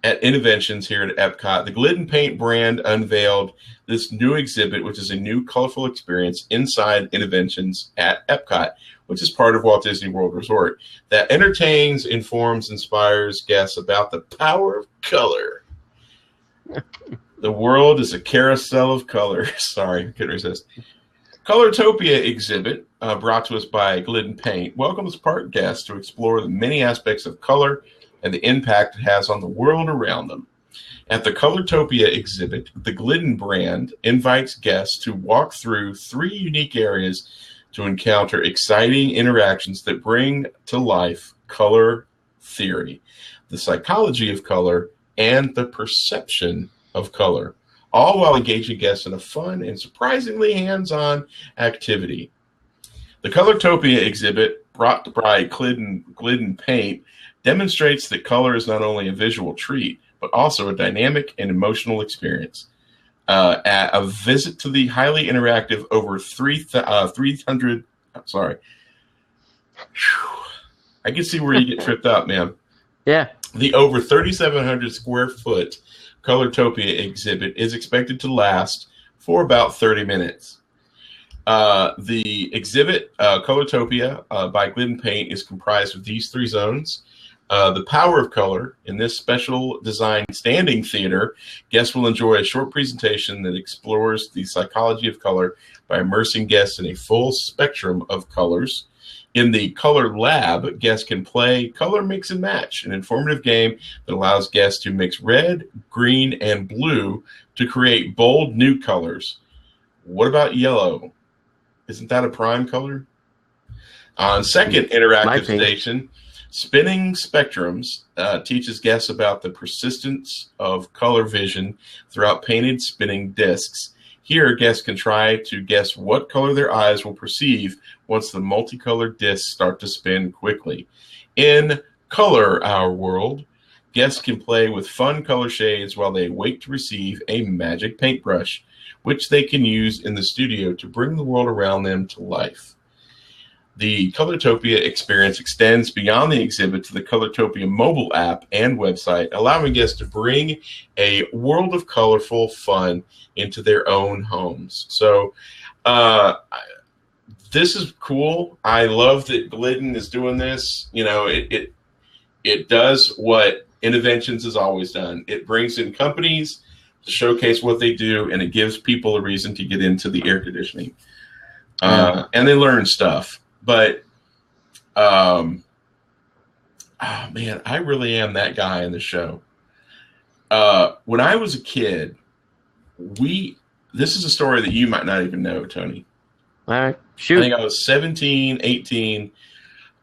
S2: at Innoventions here at Epcot. The Glidden Paint brand unveiled this new exhibit, which is a new colorful experience inside Innoventions at Epcot, which is part of Walt Disney World Resort, that entertains, informs, inspires guests about the power of color. The world is a carousel of color. Sorry, I couldn't resist. Colortopia exhibit, brought to us by Glidden Paint, welcomes park guests to explore the many aspects of color and the impact it has on the world around them. At the Colortopia exhibit, the Glidden brand invites guests to walk through 3 unique areas to encounter exciting interactions that bring to life color theory, the psychology of color, and the perception of color, all while engaging guests in a fun and surprisingly hands-on activity. The Colortopia exhibit, brought by Glidden Paint, demonstrates that color is not only a visual treat, but also a dynamic and emotional experience. At a visit to the highly interactive over 300, sorry. I can see where you get tripped up, man.
S1: Yeah.
S2: The over 3,700 square foot Colortopia exhibit is expected to last for about 30 minutes. The exhibit, Colortopia by Glidden Paint, is comprised of these 3 zones. The power of color. In this special design standing theater, guests will enjoy a short presentation that explores the psychology of color by immersing guests in a full spectrum of colors. In the Color Lab, guests can play Color Mix and Match, an informative game that allows guests to mix red, green, and blue to create bold new colors. What about yellow? Isn't that a prime color? On second interactive station, Spinning Spectrums teaches guests about the persistence of color vision throughout painted spinning discs. Here, guests can try to guess what color their eyes will perceive once the multicolored discs start to spin quickly. In Color Our World, guests can play with fun color shades while they wait to receive a magic paintbrush, which they can use in the studio to bring the world around them to life. The Colortopia experience extends beyond the exhibit to the Colortopia mobile app and website, allowing guests to bring a world of colorful fun into their own homes. So this is cool. I love that Glidden is doing this. You know, it does what Innoventions has always done. It brings in companies to showcase what they do, and it gives people a reason to get into the air conditioning. And they learn stuff. But, oh man, I really am that guy in the show. When I was a kid, this is a story that you might not even know, Tony.
S1: All right, shoot.
S2: I think I was 17, 18,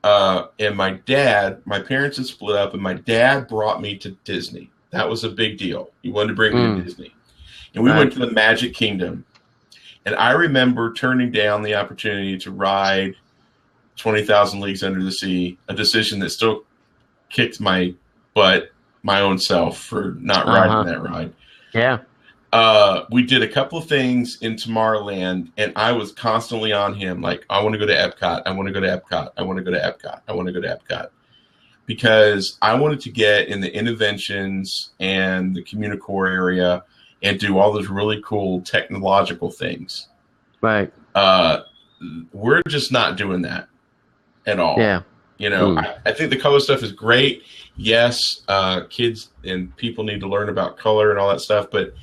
S2: and my parents had split up, and my dad brought me to Disney. That was a big deal. He wanted to bring me to Disney. And we went to the Magic Kingdom. And I remember turning down the opportunity to ride 20,000 Leagues Under the Sea, a decision that still kicked my butt, my own self, for not riding that ride.
S1: Yeah.
S2: We did a couple of things in Tomorrowland, and I was constantly on him, like, I want to go to Epcot. I want to go to Epcot. I want to go to Epcot. I want to go to Epcot. Because I wanted to get in the Innoventions and the Communicore area and do all those really cool technological things.
S1: Right.
S2: We're just not doing that at all.
S1: Yeah.
S2: You know, I think the color stuff is great. Yes, kids and people need to learn about color and all that stuff. But,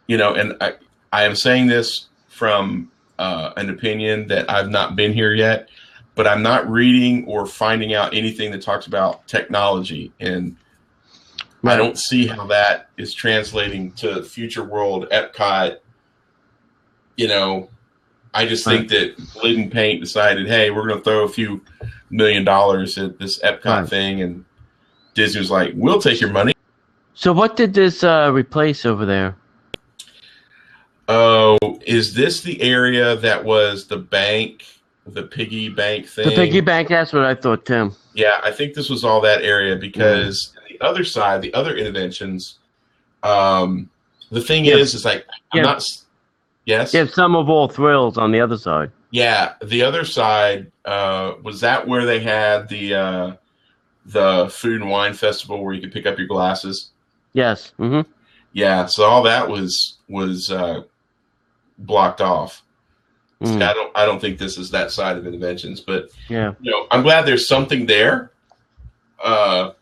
S2: you know, and I am saying this from an opinion that I've not been here yet, but I'm not reading or finding out anything that talks about technology. And I don't see how that is translating to Future World, Epcot. You know, I just think that Glidden Paint decided, hey, we're going to throw a few $1 million at this Epcot thing. And Disney was like, we'll take your money.
S1: So what did this replace over there?
S2: Oh, is this the area that was the bank the piggy bank thing.
S1: The piggy bank, that's what I thought, Tim.
S2: Yeah, I think this was all that area because the other side, the other interventions, the thing is like, I'm not, yes?
S1: You have Sum of All Thrills on the other side.
S2: Yeah, the other side, was that where they had the food and wine festival where you could pick up your glasses?
S1: Yes. Mm-hmm.
S2: Yeah, so all that was blocked off. So I don't think this is that side of interventions, but I'm glad there's something there. In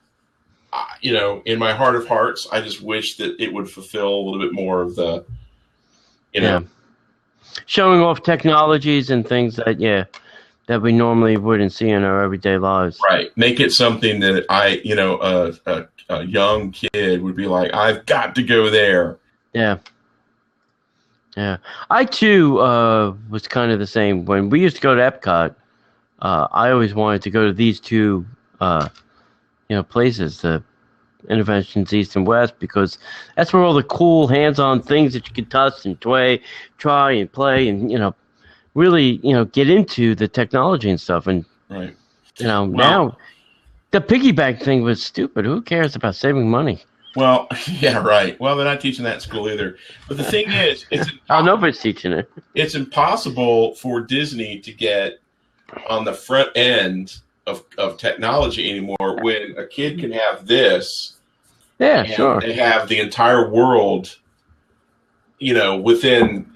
S2: my heart of hearts, I just wish that it would fulfill a little bit more of the,
S1: showing off technologies and things that we normally wouldn't see in our everyday lives.
S2: Right. Make it something that a young kid would be like, I've got to go there.
S1: Yeah. Yeah. I, too, was kind of the same. When we used to go to Epcot, I always wanted to go to these two, places, the Interventions East and West, because that's where all the cool hands-on things that you can touch and try and play and, really, get into the technology and stuff. And,
S2: right.
S1: Now the piggy bank thing was stupid. Who cares about saving money?
S2: Well, yeah, right. Well, they're not teaching that in school either. But the thing is,
S1: nobody's teaching it.
S2: It's impossible for Disney to get on the front end of technology anymore when a kid can have this.
S1: Yeah, sure.
S2: They have the entire world, within,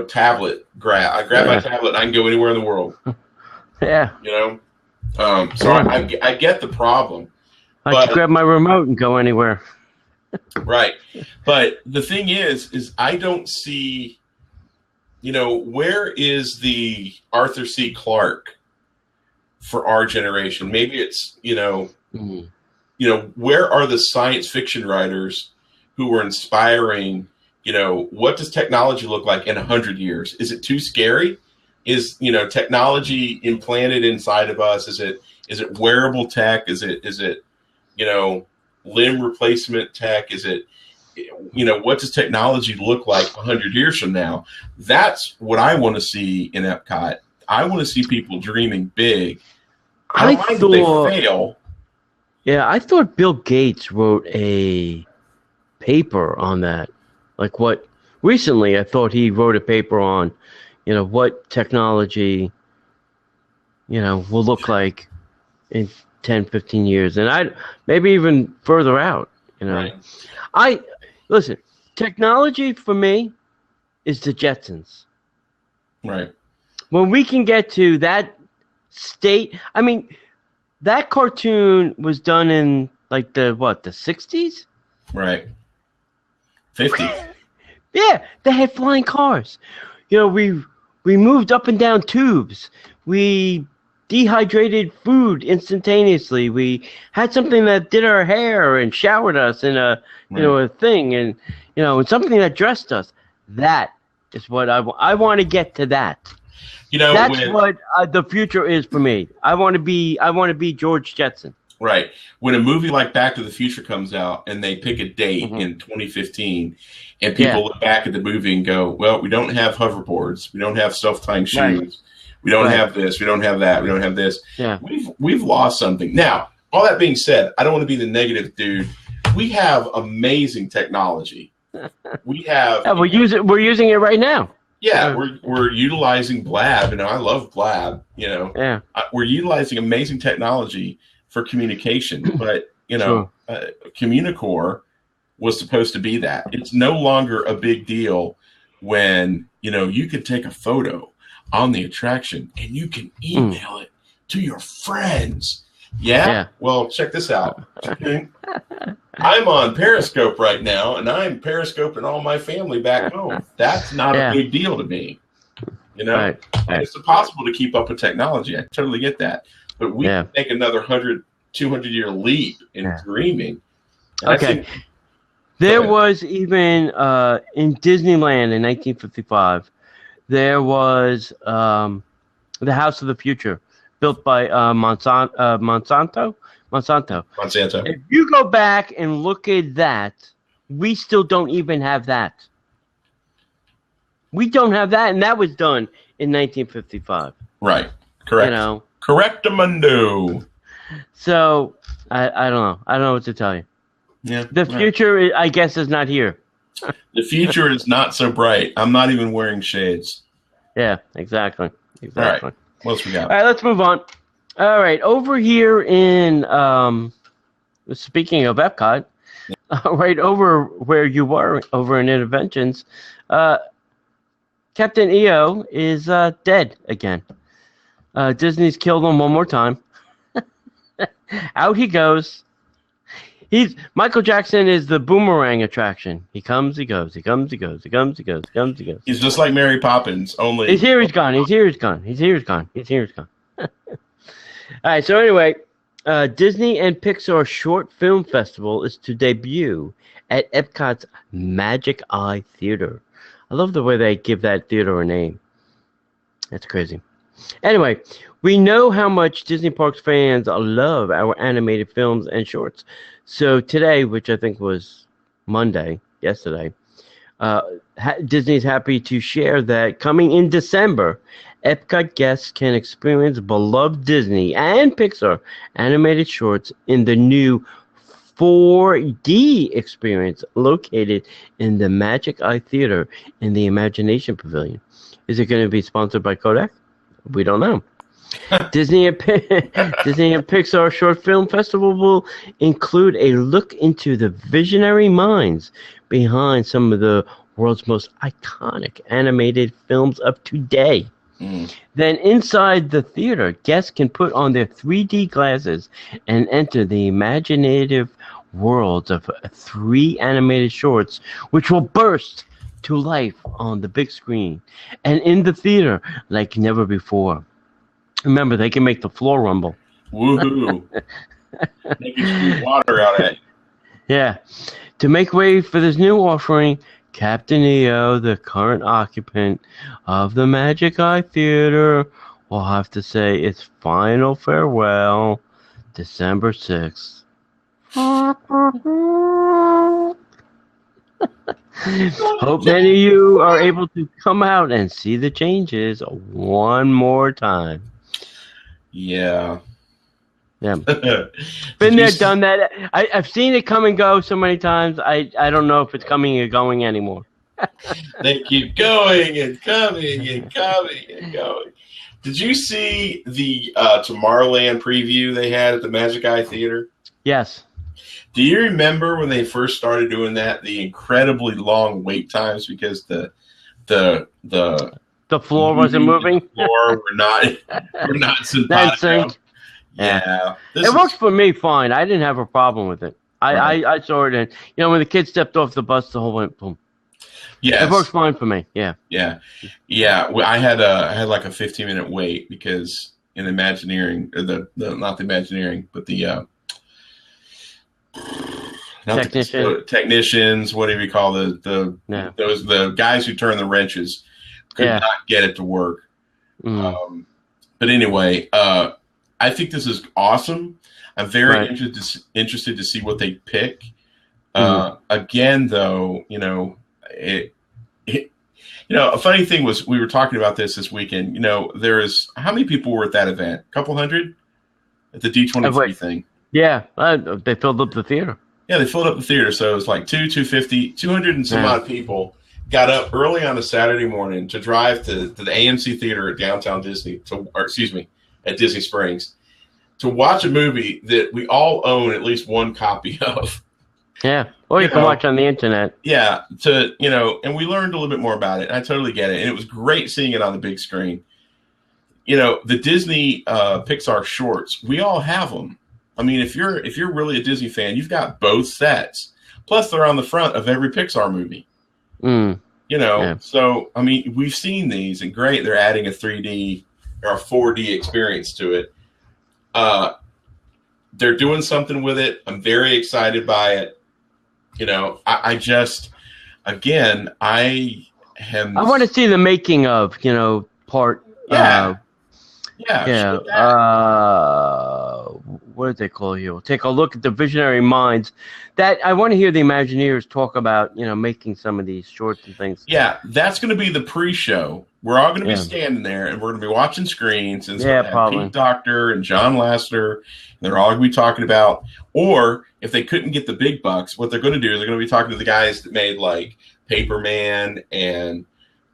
S2: tablet. I grab my tablet and I can go anywhere in the world.
S1: Yeah.
S2: So I get the problem.
S1: I can grab my remote and go anywhere.
S2: Right. But the thing is I don't see, where is the Arthur C. Clarke for our generation? Maybe it's, where are the science fiction writers who were inspiring, what does technology look like in 100 years? Is it too scary? Is, technology implanted inside of us? Is it wearable tech? Is it, limb replacement tech? Is it, what does technology look like 100 years from now? That's what I want to see in Epcot. I want to see people dreaming big. I don't mind if they fail.
S1: Yeah, I thought Bill Gates wrote a paper on that. Recently I thought he wrote a paper on, what technology, will look like in 10, 15 years. And maybe even further out, Right. Listen, technology for me is the Jetsons.
S2: Right.
S1: When we can get to that state, that cartoon was done in the 60s?
S2: Right. 50s.
S1: Yeah, they had flying cars. We moved up and down tubes. We dehydrated food instantaneously. We had something that did our hair and showered us in a thing, and and something that dressed us. That is what I want to get to. That. That's what the future is for me. I want to be George Jetson.
S2: Right. When a movie like Back to the Future comes out and they pick a date in 2015 and people look back at the movie and go, well, we don't have hoverboards. We don't have self-tying shoes. Right. We don't have this. We don't have that. We don't have this.
S1: Yeah.
S2: We've lost something. Now, all that being said, I don't want to be the negative dude. We have amazing technology. We have.
S1: Yeah, we're using it right now.
S2: Yeah, we're utilizing Blab. I love Blab.
S1: Yeah.
S2: We're utilizing amazing technology for communication, but Communicore was supposed to be that. It's no longer a big deal when you could take a photo on the attraction and you can email it to your friends. Yeah? Well, check this out. I'm on Periscope right now, and I'm Periscoping all my family back home. That's not a big deal to me.
S1: Right.
S2: And it's impossible to keep up with technology. I totally get that. But we can take another 100, 200-year leap in dreaming.
S1: Okay. There was even in Disneyland in 1955, there was the House of the Future, built by Monsanto. If you go back and look at that, we still don't even have that. We don't have that, and that was done in 1955.
S2: Right. Correct.
S1: You know.
S2: Correctamundo.
S1: So I don't know. I don't know what to tell you.
S2: Yeah.
S1: The future, I guess, is not here.
S2: The future is not so bright. I'm not even wearing shades.
S1: Yeah, exactly.
S2: All right. What else we got?
S1: All right, let's move on. All right, over here in speaking of Epcot, right over where you were, over in Interventions, Captain EO is dead again. Disney's killed him one more time. Out he goes. Michael Jackson is the boomerang attraction. He comes, he goes. He comes, he goes. He comes, he goes. He comes, he goes.
S2: He's just like Mary Poppins, only
S1: he's here, he's gone. He's here, he's gone. He's here, he's gone. He's here, he's gone. All right. So anyway, Disney and Pixar Short Film Festival is to debut at Epcot's Magic Eye Theater. I love the way they give that theater a name. That's crazy. Anyway, we know how much Disney Parks fans love our animated films and shorts. So today, which I think was yesterday, Disney's happy to share that coming in December, Epcot guests can experience beloved Disney and Pixar animated shorts in the new 4D experience located in the Magic Eye Theater in the Imagination Pavilion. Is it going to be sponsored by Kodak? We don't know. Disney and Pixar Short Film Festival will include a look into the visionary minds behind some of the world's most iconic animated films of today. Then inside the theater, guests can put on their 3D glasses and enter the imaginative worlds of 3 animated shorts, which will burst to life on the big screen and in the theater like never before. Remember, they can make the floor rumble.
S2: Woohoo! They can shoot water out at you.
S1: Yeah. To make way for this new offering, Captain EO, the current occupant of the Magic Eye Theater, will have to say its final farewell December 6th. Hope many of you are able to come out and see the changes one more time.
S2: Yeah.
S1: Yeah. Been there, done that. I've seen it come and go so many times. I don't know if it's coming or going anymore.
S2: They keep going and coming and coming and going. Did you see the Tomorrowland preview they had at the Magic Eye Theater?
S1: Yes.
S2: Do you remember when they first started doing that, the incredibly long wait times because the
S1: floor wasn't moving?
S2: The floor were not simpatico. Yeah.
S1: It works for me fine. I didn't have a problem with it. I saw it, and when the kids stepped off the bus, the whole went boom.
S2: Yeah,
S1: it works fine for me. Yeah.
S2: Well, I had like a 15-minute wait because in Imagineering, or not the Imagineering, but the technicians, whatever you call the guys who turn the wrenches could not get it to work. But anyway, I think this is awesome. I'm very interested to see what they pick. Again, though, a funny thing was we were talking about this weekend. There is how many people were at that event? A couple hundred at the D23 thing.
S1: Yeah, they filled up the theater.
S2: Yeah, they filled up the theater, so it was like 250, 200 and some odd people got up early on a Saturday morning to drive to the AMC theater at downtown Disney, at Disney Springs, to watch a movie that we all own at least one copy of. Yeah,
S1: or you can watch on the internet.
S2: Yeah, and we learned a little bit more about it. And I totally get it, and it was great seeing it on the big screen. The Disney Pixar shorts, we all have them. I mean, if you're really a Disney fan, you've got both sets. Plus, they're on the front of every Pixar movie. So I mean, we've seen these, and great, they're adding a 3D or a 4D experience to it. They're doing something with it. I'm very excited by it. I just, again, I
S1: want to see the making of, part. what did they call you? Take a look at the visionary minds. That I want to hear the Imagineers talk about, making some of these shorts and things.
S2: Yeah, that's going to be the pre-show. We're all going to be standing there, and we're going to be watching screens. And so
S1: probably
S2: Pete Docter and John Lasseter, and they're all going to be talking about. Or if they couldn't get the big bucks, what they're going to do is they're going to be talking to the guys that made like Paperman and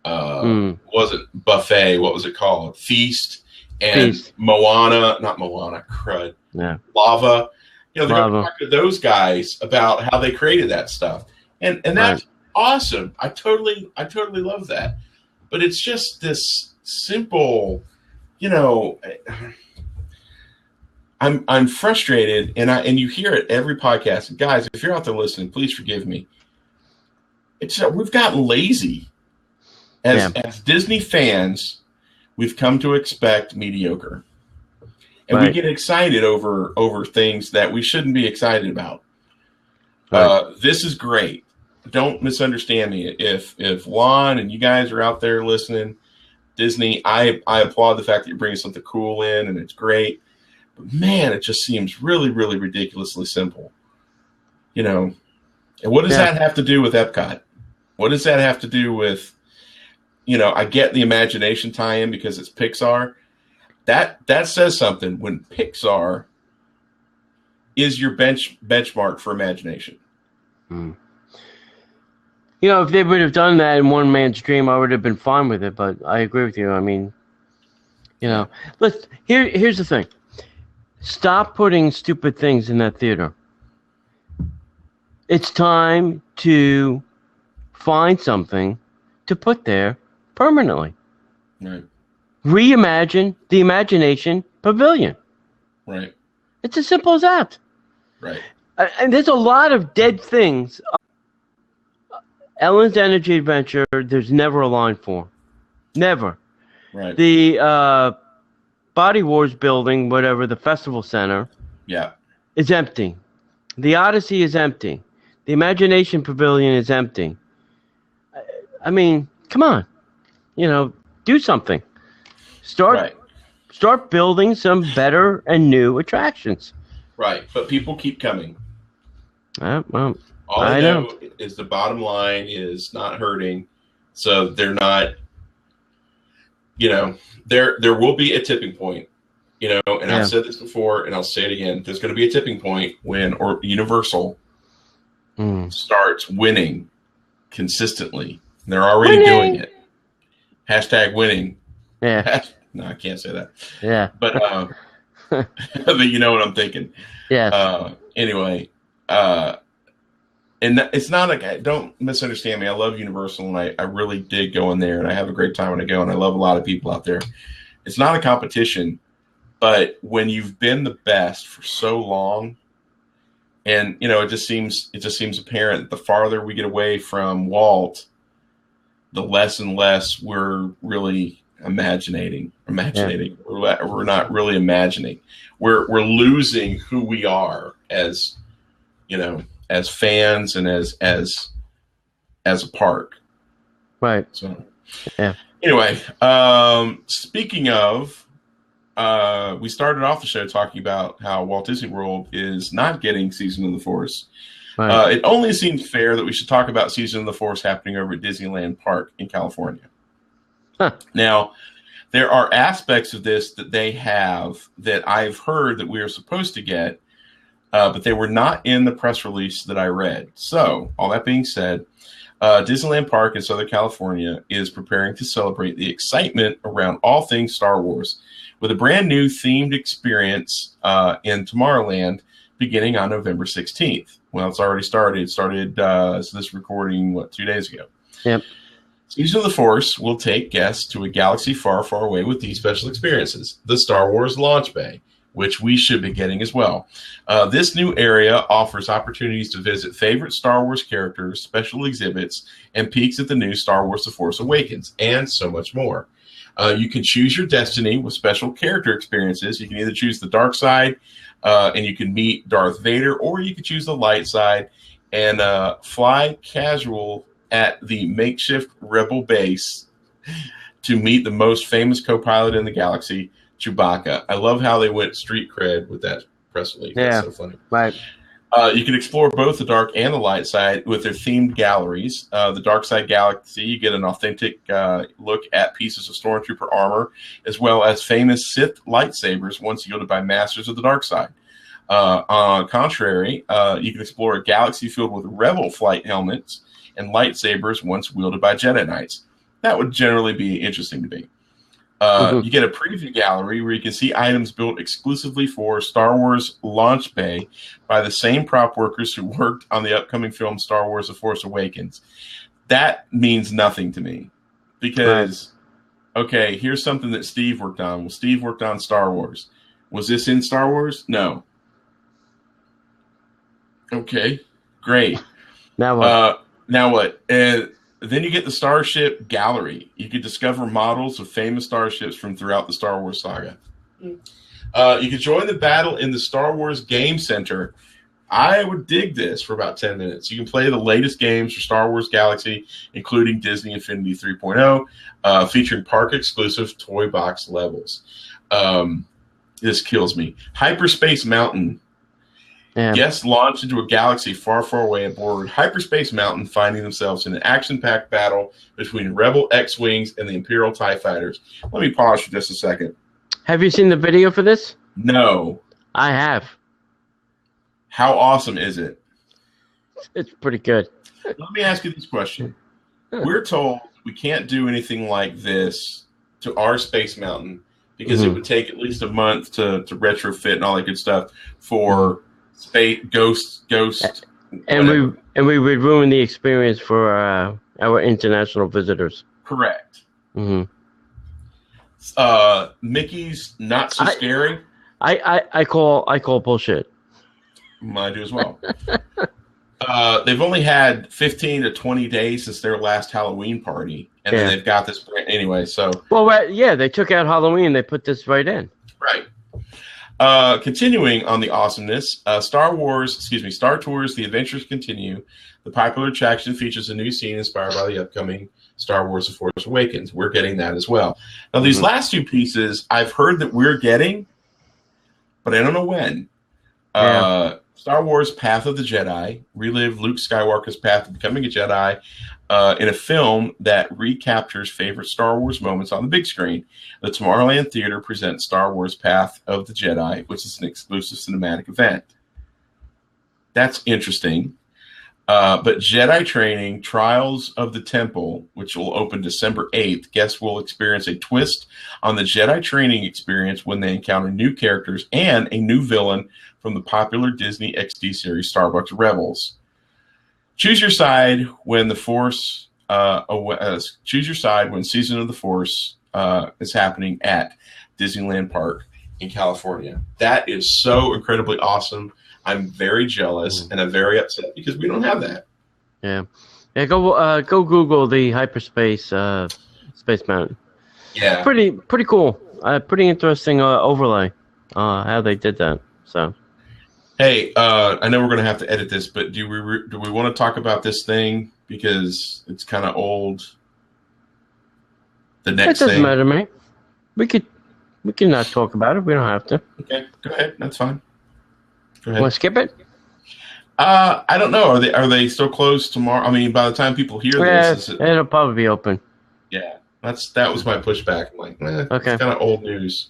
S2: was it Buffet? What was it called? Feast and Moana, not Moana, crud.
S1: Yeah,
S2: Lava. They're going to talk to those guys about how they created that stuff, and that's awesome. I totally love that. But it's just this simple, I'm frustrated, and you hear it every podcast. And guys, if you're out there listening, please forgive me. We've gotten lazy as Disney fans. We've come to expect mediocre, and we get excited over things that we shouldn't be excited about. This is great. Don't misunderstand me. If Lon and you guys are out there listening, Disney, I applaud the fact that you're bringing something cool in, and it's great. But man, it just seems really, really ridiculously simple. And what does that have to do with Epcot? What does that have to do with? I get the imagination tie-in because it's Pixar. That says something when Pixar is your benchmark for imagination.
S1: If they would have done that in One Man's Dream, I would have been fine with it. But I agree with you. I mean, here's the thing. Stop putting stupid things in that theater. It's time to find something to put there permanently.
S2: Right.
S1: Reimagine the Imagination Pavilion.
S2: Right.
S1: It's as simple as that.
S2: Right.
S1: And there's a lot of dead things. Ellen's Energy Adventure, there's never a line for. Never.
S2: Right.
S1: The Body Wars building, whatever, the Festival Center, is empty. The Odyssey is empty. The Imagination Pavilion is empty. I mean, come on. Do something. Start building some better and new attractions.
S2: Right. But people keep coming.
S1: Well,
S2: all I know is the bottom line is not hurting. So they're not, there will be a tipping point, and I've said this before and I'll say it again. There's going to be a tipping point when Universal starts winning consistently. And they're already doing it. # winning.
S1: Yeah.
S2: No, I can't say that.
S1: Yeah.
S2: But, but you know what I'm thinking.
S1: Yeah.
S2: Anyway, and it's not like, don't misunderstand me. I love Universal, and I really dig going there, and I have a great time when I go, and I love a lot of people out there. It's not a competition, but when you've been the best for so long, and it just seems apparent that the farther we get away from Walt, the less and less we're really imagining. We're not really imagining. We're losing who we are as as fans and as a park.
S1: Right.
S2: So
S1: yeah.
S2: Anyway, speaking of, we started off the show talking about how Walt Disney World is not getting Season of the Force. Right. It only seems fair that we should talk about Season of the Force happening over at Disneyland Park in California.
S1: Huh.
S2: Now, there are aspects of this that they have that I've heard that we are supposed to get, but they were not in the press release that I read. So, all that being said, Disneyland Park in Southern California is preparing to celebrate the excitement around all things Star Wars with a brand new themed experience in Tomorrowland beginning on November 16th. Well, it's already started. It started, so this recording, 2 days ago.
S1: Yep.
S2: Season of the Force will take guests to a galaxy far, far away with these special experiences. The Star Wars Launch Bay, which we should be getting as well. This new area offers opportunities to visit favorite Star Wars characters, special exhibits, and peeks at the new Star Wars The Force Awakens, and so much more. You can choose your destiny with special character experiences. You can either choose the dark side, and you can meet Darth Vader, or you can choose the light side and fly casual at the makeshift Rebel base to meet the most famous co-pilot in the galaxy, Chewbacca. I love how they went street cred with that press release.
S1: Yeah.
S2: That's so funny.
S1: Right.
S2: You can explore both the dark and the light side with their themed galleries. The Dark Side Galaxy, you get an authentic look at pieces of Stormtrooper armor, as well as famous Sith lightsabers once wielded by masters of the dark side. On contrary, you can explore a galaxy filled with Rebel flight helmets and lightsabers once wielded by Jedi Knights. That would generally be interesting to me. You get a preview gallery where you can see items built exclusively for Star Wars Launch Bay by the same prop workers who worked on the upcoming film Star Wars The Force Awakens. That means nothing to me because, okay, here's something that Steve worked on. Well, Steve worked on Star Wars. Was this in Star Wars? No. Okay, great.
S1: Now what?
S2: Now what? Then you get the Starship Gallery. You can discover models of famous starships from throughout the Star Wars saga. You can join the battle in the Star Wars Game Center. I would dig this for about 10 minutes. You can play the latest games for Star Wars Galaxy, including Disney Infinity 3.0, featuring park-exclusive toy box levels. This kills me. Hyperspace Mountain. Yeah. Guests launch into a galaxy far, far away aboard Hyperspace Mountain, finding themselves in an action-packed battle between Rebel X-Wings and the Imperial TIE Fighters. Let me pause for just a second.
S1: Have you seen the video for this?
S2: No.
S1: I have.
S2: How awesome is it?
S1: It's pretty good.
S2: Let me ask you this question. We're told we can't do anything like this to our Space Mountain because it would take at least a month to retrofit and all that good stuff for space ghost
S1: and we would ruin the experience for our international visitors.
S2: Correct. Mickey's Not So Scary.
S1: I call bullshit.
S2: I do as well. They've only had 15 to 20 days since their last Halloween party, and then they've got this anyway. So
S1: they took out Halloween. They put this right in.
S2: Right. Continuing on the awesomeness, Star Tours, The Adventures Continue. The popular attraction features a new scene inspired by the upcoming Star Wars The Force Awakens. We're getting that as well. Now, these last two pieces, I've heard that we're getting, but I don't know when. Star Wars Path of the Jedi, relive Luke Skywalker's path to becoming a Jedi in a film that recaptures favorite Star Wars moments on the big screen. The Tomorrowland Theater presents Star Wars Path of the Jedi, which is an exclusive cinematic event. That's interesting. But Jedi Training, Trials of the Temple, which will open December 8th, guests will experience a twist on the Jedi training experience when they encounter new characters and a new villain from the popular Disney XD series Starbucks Rebels. Choose your side when the Force. Choose your side when Season of the Force is happening at Disneyland Park in California. That is so incredibly awesome. I'm very jealous and I'm very upset because we don't have that.
S1: Yeah. Go Google the hyperspace Space Mountain.
S2: Yeah.
S1: Pretty cool. Pretty interesting overlay. How they did that. So.
S2: Hey, I know we're going to have to edit this, but do we want to talk about this thing because it's kind of old? The next thing.
S1: It doesn't matter to me. We can not talk about it. We don't have to.
S2: Okay, go ahead. That's fine. Go ahead.
S1: Want to skip it?
S2: I don't know. Are they still closed tomorrow? I mean, by the time people hear this,
S1: it'll probably be open.
S2: Yeah, that was my pushback. I'm like,
S1: okay.
S2: It's kind of old news.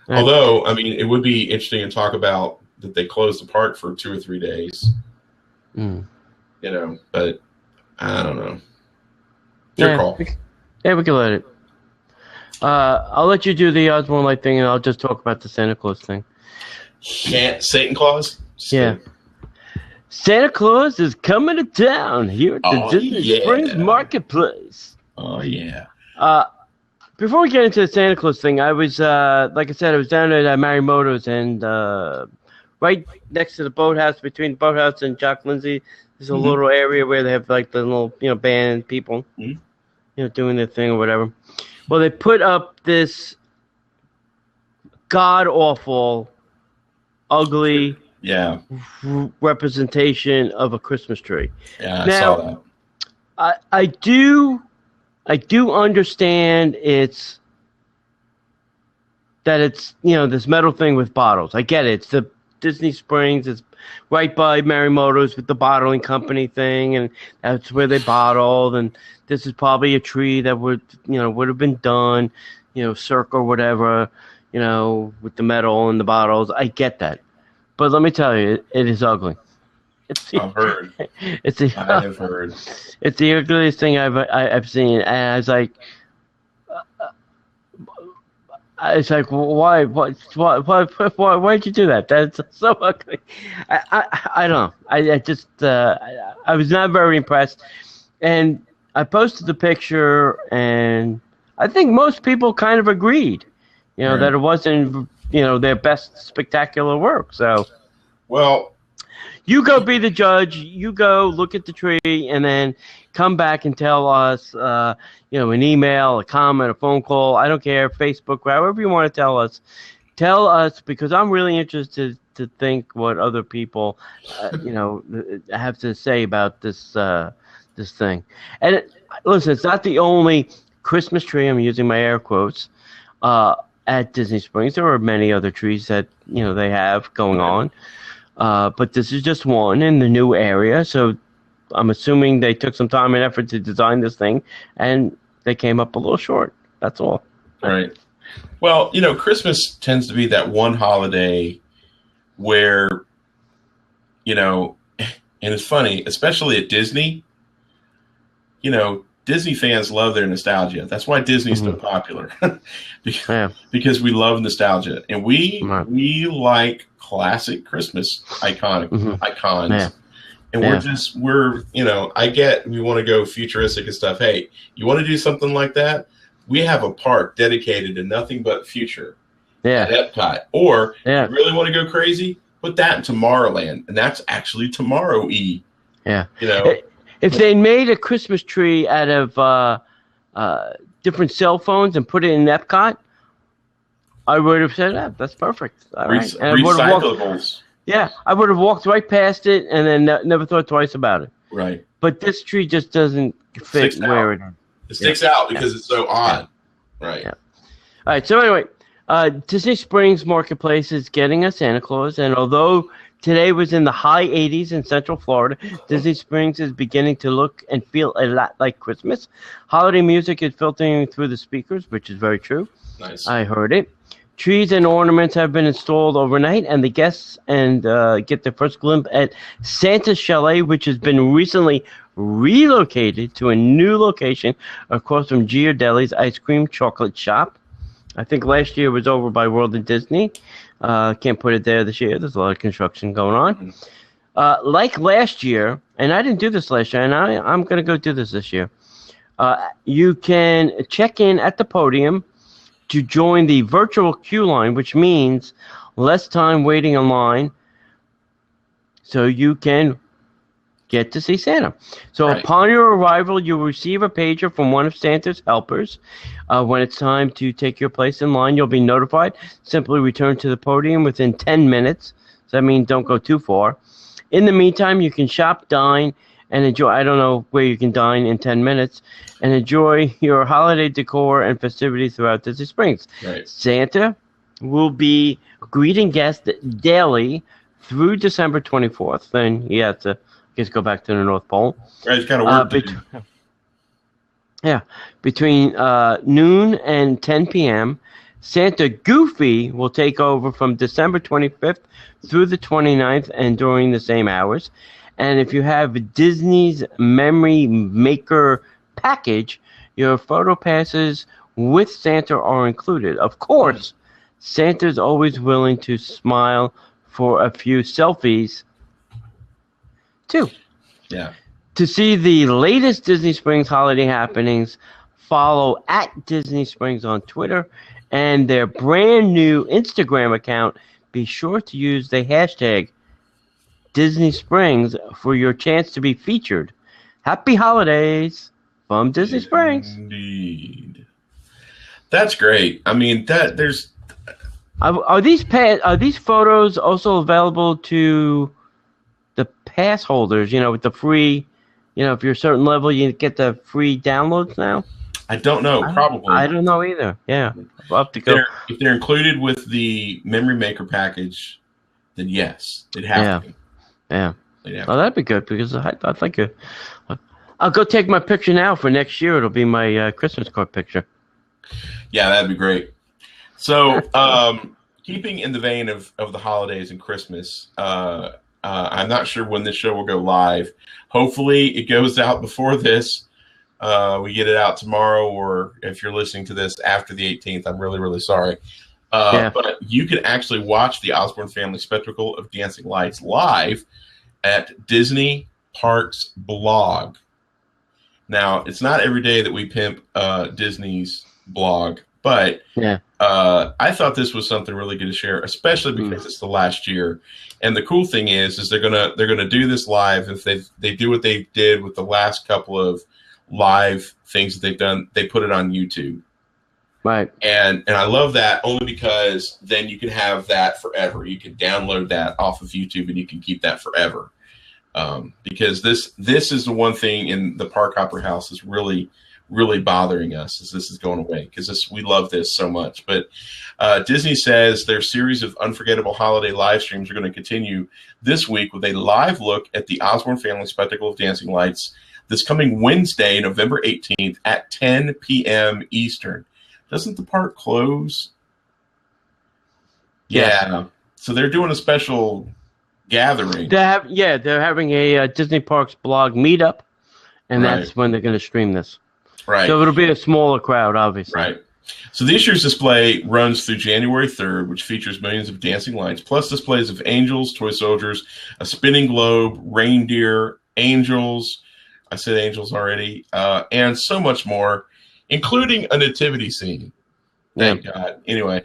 S2: Right. Although, I mean, it would be interesting to talk about that they closed the park for 2 or 3 days. You know, but I don't know. Your call.
S1: We can let it. I'll let you do the Osborne Light thing, and I'll just talk about the Santa Claus thing.
S2: Satan Claus?
S1: Yeah. Santa Claus is coming to town here at the Disney Springs Marketplace.
S2: Oh, yeah.
S1: Before we get into the Santa Claus thing, I was, like I said, I was down at Marimoto's, and right next to the boathouse, between the boathouse and Jock Lindsay, there's a little area where they have like the little, band people, doing their thing or whatever. Well, they put up this god-awful, ugly representation of a Christmas tree.
S2: Yeah, I saw
S1: that. I do understand it's this metal thing with bottles. I get it. It's Disney Springs is right by Marimoto's with the bottling company thing, and that's where they bottled. And this is probably a tree that would have been done, circa or whatever, with the metal and the bottles. I get that, but let me tell you, it is ugly.
S2: I've heard. I have heard.
S1: It's the ugliest thing I've seen, and I was like. It's like, why'd you do that? That's so ugly. I don't know. I just I was not very impressed, and I posted the picture, and I think most people kind of agreed,
S2: Right.
S1: that it wasn't their best spectacular work. So,
S2: Well,
S1: you go be the judge. You go look at the tree, and then come back and tell us, an email, a comment, a phone call. I don't care, Facebook, however you want to tell us. Tell us, because I'm really interested to think what other people, have to say about this thing. And listen, it's not the only Christmas tree. I'm using my air quotes. At Disney Springs, there are many other trees that they have going on. But this is just one in the new area, so I'm assuming they took some time and effort to design this thing, and they came up a little short. That's all.
S2: Right. Well, Christmas tends to be that one holiday where, and it's funny, especially at Disney, Disney fans love their nostalgia. That's why Disney's so popular, because we love nostalgia, and we like classic Christmas icons, and I get we want to go futuristic and stuff. Hey, you want to do something like that? We have a park dedicated to nothing but future at Epcot. Or you really want to go crazy? Put that in Tomorrowland, and that's actually Tomorrow-y.
S1: Yeah. If they made a Christmas tree out of different cell phones and put it in Epcot, I would have said, that's perfect. All right.
S2: Recyclables.
S1: I would have walked right past it and then never thought twice about it.
S2: Right.
S1: But this tree just doesn't fit where it is.
S2: It sticks out because it's so odd. Right.
S1: Yeah. All right. So anyway, Disney Springs Marketplace is getting a Santa Claus, and although today was in the high 80s in Central Florida, Disney Springs is beginning to look and feel a lot like Christmas. Holiday music is filtering through the speakers, which is very true.
S2: Nice.
S1: I heard it. Trees and ornaments have been installed overnight, and the guests get their first glimpse at Santa's Chalet, which has been recently relocated to a new location across from Ghirardelli's Ice Cream Chocolate Shop. I think last year was over by World of Disney. Can't put it there this year. There's a lot of construction going on. Like last year, and I didn't do this last year, and I'm going to go do this year. You can check in at the podium to join the virtual queue line, which means less time waiting in line, so you can get to see Santa. So upon your arrival, you'll receive a pager from one of Santa's helpers. When it's time to take your place in line, you'll be notified. Simply return to the podium within 10 minutes. So that means don't go too far. In the meantime, you can shop, dine, and enjoy. I don't know where you can dine in 10 minutes, and enjoy your holiday decor and festivities throughout Disney Springs.
S2: Right.
S1: Santa will be greeting guests daily through December 24th. Then you have to go back to the North Pole.
S2: Right, it's kind of work to do.
S1: Yeah, between noon and 10 p.m., Santa Goofy will take over from December 25th through the 29th and during the same hours. And if you have Disney's Memory Maker package, your photo passes with Santa are included. Of course, Santa's always willing to smile for a few selfies, too.
S2: Yeah.
S1: To see the latest Disney Springs holiday happenings, follow at Disney Springs on Twitter and their brand new Instagram account. Be sure to use the hashtag Disney Springs for your chance to be featured. Happy holidays from Disney Springs.
S2: Indeed. That's great. I mean,
S1: are these photos also available to the pass holders? With the free, if you're a certain level, you get the free downloads now.
S2: I don't know. Probably.
S1: I don't know either. Yeah, I'll have to go.
S2: If they're included with the Memory Maker package, then yes, it'd have to be.
S1: Yeah. Oh, that'd be good because I think I'll go take my picture now for next year. It'll be my Christmas card picture.
S2: Yeah, that'd be great. So, keeping in the vein of the holidays and Christmas, I'm not sure when this show will go live. Hopefully, it goes out before this. We get it out tomorrow, or if you're listening to this after the 18th, I'm really, really sorry. But you can actually watch the Osborne Family Spectacle of Dancing Lights live at Disney Parks blog. Now, it's not every day that we pimp Disney's blog, but I thought this was something really good to share, especially because it's the last year. And the cool thing is they're gonna do this live. If they do what they did with the last couple of live things that they've done, they put it on YouTube.
S1: Right.
S2: And I love that only because then you can have that forever. You can download that off of YouTube and you can keep that forever. Because this is the one thing in the Park Hopper house is really, really bothering us as this is going away because we love this so much. But Disney says their series of unforgettable holiday live streams are going to continue this week with a live look at the Osborne Family Spectacle of Dancing Lights this coming Wednesday, November 18th at 10 p.m. Eastern. Doesn't the park close? Yeah. So they're doing a special gathering.
S1: They're having a Disney Parks blog meetup, and that's when they're going to stream this.
S2: Right.
S1: So it'll be a smaller crowd, obviously.
S2: Right. So this year's display runs through January 3rd, which features millions of dancing lights, plus displays of angels, toy soldiers, a spinning globe, reindeer, angels. I said angels already, and so much more, including a nativity scene. Thank God. Anyway,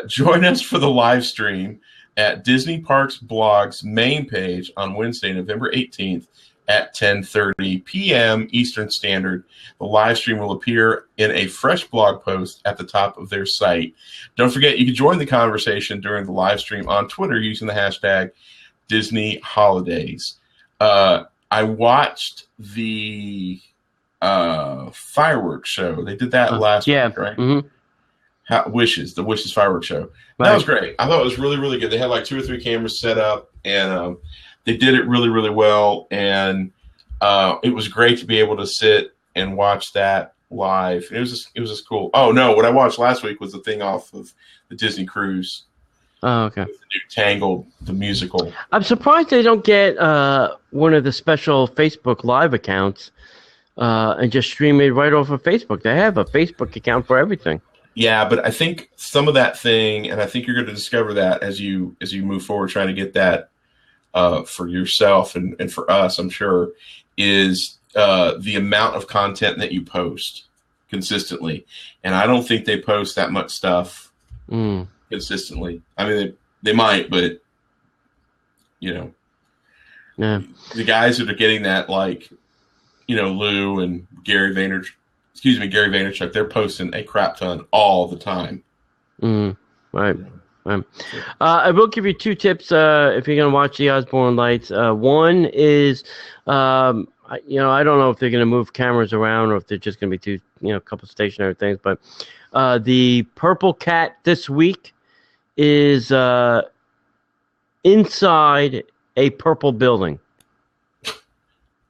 S2: join us for the live stream at Disney Parks blog's main page on Wednesday, November 18th at 10:30 p.m. Eastern Standard. The live stream will appear in a fresh blog post at the top of their site. Don't forget, you can join the conversation during the live stream on Twitter using the hashtag Disney Holidays. I watched the fireworks show. They did that last week, right?
S1: Mm-hmm.
S2: The Wishes fireworks show. Right. That was great. I thought it was really, really good. They had like 2 or 3 cameras set up, and they did it really, really well. And it was great to be able to sit and watch that live. It was just cool. Oh no, what I watched last week was the thing off of the Disney Cruise.
S1: Oh, okay.
S2: The new Tangled, the musical.
S1: I'm surprised they don't get one of the special Facebook Live accounts and just stream it right off of Facebook. They have a Facebook account for everything.
S2: Yeah, but I think some of that thing, and I think you're going to discover that as you move forward, trying to get that for yourself and for us, I'm sure, is the amount of content that you post consistently. And I don't think they post that much stuff consistently. I mean, they might, but the guys that are getting that, like, Lou and Gary Vaynerchuk, they're posting a crap ton all the time.
S1: Right. I will give you 2 tips if you're going to watch the Osborne Lights. One is, I don't know if they're going to move cameras around or if they're just going to be 2, a couple stationary things. But the Purple Cat this week is inside a purple building.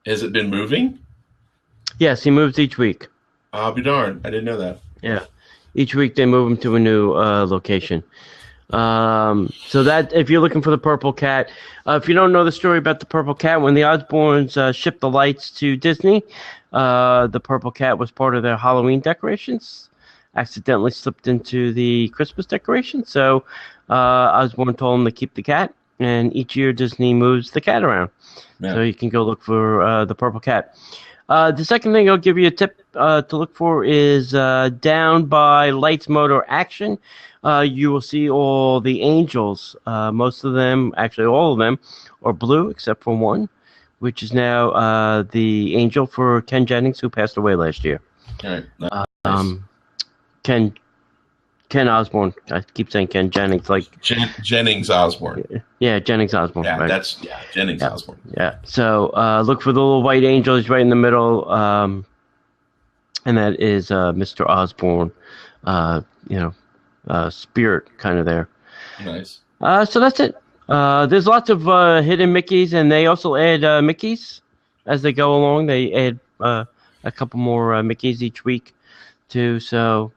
S2: Has it been moving?
S1: Yes, he moves each week.
S2: I'll be darned. I didn't know that.
S1: Yeah. Each week they move him to a new location. So that if you're looking for the Purple Cat, if you don't know the story about the Purple Cat, when the Osbournes shipped the lights to Disney, the Purple Cat was part of their Halloween decorations, accidentally slipped into the Christmas decoration. So Osborne told him to keep the cat, and each year Disney moves the cat around. Yeah. So you can go look for the Purple Cat. The second thing I'll give you a tip to look for is down by Lights Motor Action. You will see all the angels. Most of them, actually all of them, are blue except for one, which is now the angel for Ken Jennings, who passed away last year.
S2: All right.
S1: Nice. Ken Osborne. I keep saying Ken Jennings, like
S2: Jennings Osborne.
S1: Yeah, Jennings Osborne.
S2: Yeah,
S1: right?
S2: Jennings Osborne.
S1: Yeah. So look for the little white angel. He's right in the middle, and that is Mr. Osborne. Spirit kind of there.
S2: Nice.
S1: So that's it. There's lots of hidden Mickeys, and they also add Mickeys as they go along. They add a couple more Mickeys each week, too. So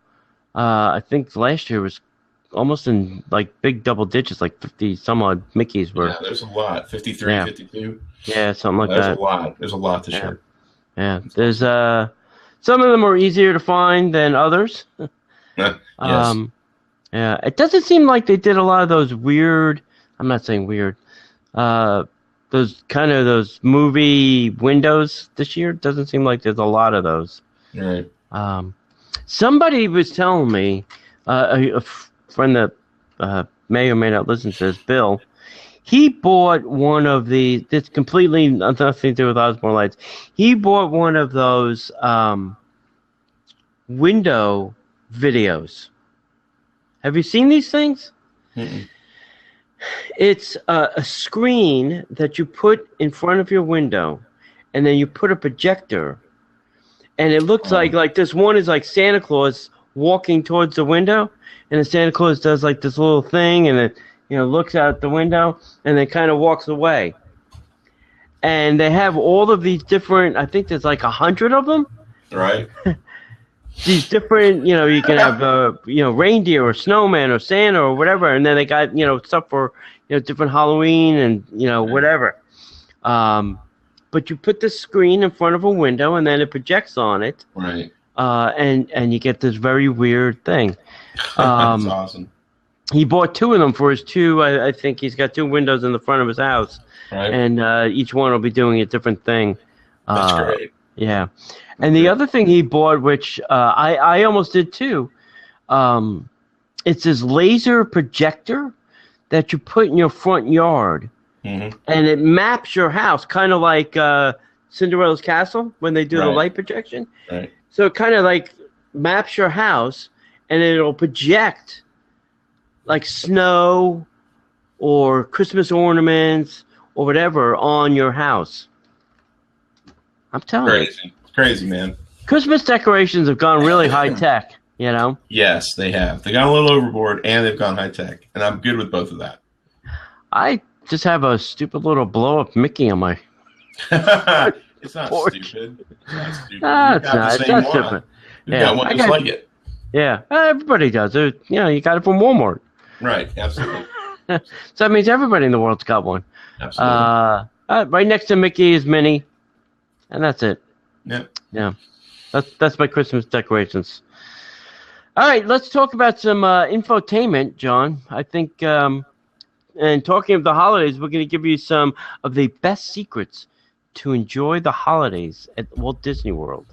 S1: I think last year was almost in like big double digits, like 50 some odd Mickeys were.
S2: Yeah, there's a lot. 53,
S1: Yeah.
S2: 52.
S1: Yeah, something like
S2: There's
S1: that.
S2: a lot. There's a lot this year.
S1: Yeah, there's some of them are easier to find than others.
S2: Yes.
S1: Yeah, it doesn't seem like they did a lot of those weird. I'm not saying weird. Those movie windows this year. It doesn't seem like there's a lot of those.
S2: Right.
S1: Somebody was telling me, a friend that may or may not listen to this, Bill. He bought one of the. It's completely nothing to do with Osborne Lights. He bought one of those window videos. Have you seen these things?
S2: Mm-mm.
S1: It's a screen that you put in front of your window, and then you put a projector, and it looks like this one is like Santa Claus walking towards the window, and the Santa Claus does like this little thing, and it looks out the window, and then kind of walks away. And they have all of these different. I think there's like 100 of them.
S2: Right.
S1: These different, you can have, reindeer or snowman or Santa or whatever, and then they got, stuff for, different Halloween and, whatever. But you put the screen in front of a window, and then it projects on it.
S2: Right.
S1: And you get this very weird thing.
S2: That's awesome.
S1: He bought 2 of them for his 2. I think he's got 2 windows in the front of his house,
S2: Right.
S1: and each one will be doing a different thing.
S2: That's great.
S1: Yeah. And the other thing he bought, which I almost did too, it's this laser projector that you put in your front yard,
S2: Mm-hmm.
S1: and it maps your house, kind of like Cinderella's Castle when they do the
S2: Right.
S1: light projection.
S2: Right.
S1: So it kind of like maps your house, and it'll project like snow or Christmas ornaments or whatever on your house. I'm telling you.
S2: Crazy. Crazy, man.
S1: Christmas decorations have gone really high tech,
S2: Yes, they have. They got a little overboard, and they've gone high tech, and I'm good with both of that.
S1: I just have a stupid little blow up Mickey on my.
S2: It's not
S1: Porch.
S2: stupid. It's not stupid.
S1: Ah,
S2: You've
S1: it's
S2: got
S1: not.
S2: the
S1: It's
S2: same
S1: not
S2: one.
S1: stupid.
S2: You've
S1: Yeah,
S2: got one
S1: I
S2: just
S1: got-
S2: like it.
S1: Yeah, everybody does. You got it from Walmart,
S2: Right. Absolutely.
S1: so that means everybody in the world's got one.
S2: Absolutely.
S1: Right next to Mickey is Minnie, and that's it.
S2: Yep.
S1: Yeah, that's my Christmas decorations. All right, let's talk about some infotainment, John. I think, and talking of the holidays, we're going to give you some of the best secrets to enjoy the holidays at Walt Disney World.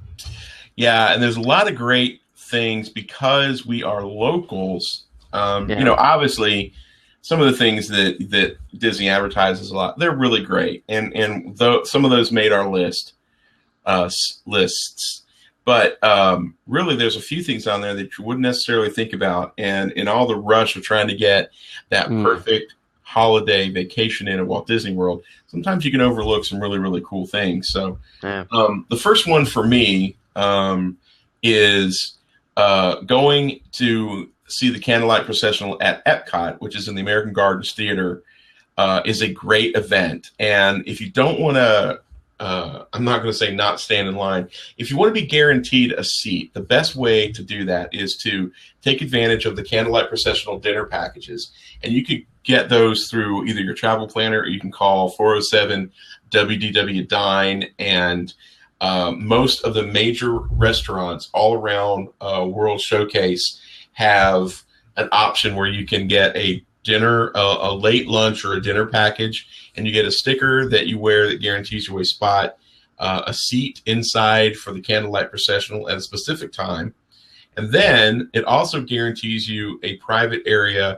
S2: Yeah, and there's a lot of great things because we are locals.
S1: Yeah.
S2: Obviously, some of the things that Disney advertises a lot, they're really great, and though some of those made our lists. But really, there's a few things on there that you wouldn't necessarily think about, and in all the rush of trying to get that perfect holiday vacation in at Walt Disney World, sometimes you can overlook some really, really cool things. So
S1: Yeah.
S2: the first one for me is going to see the Candlelight Processional at Epcot, which is in the American Gardens Theater, is a great event. And if you don't want to, I'm not going to say not stand in line. If you want to be guaranteed a seat, the best way to do that is to take advantage of the Candlelight Processional dinner packages. And you could get those through either your travel planner, or you can call 407 WDW Dine. And most of the major restaurants all around World Showcase have an option where you can get a dinner, a late lunch or a dinner package, and you get a sticker that you wear that guarantees you a spot, a seat inside for the Candlelight Processional at a specific time. And then it also guarantees you a private area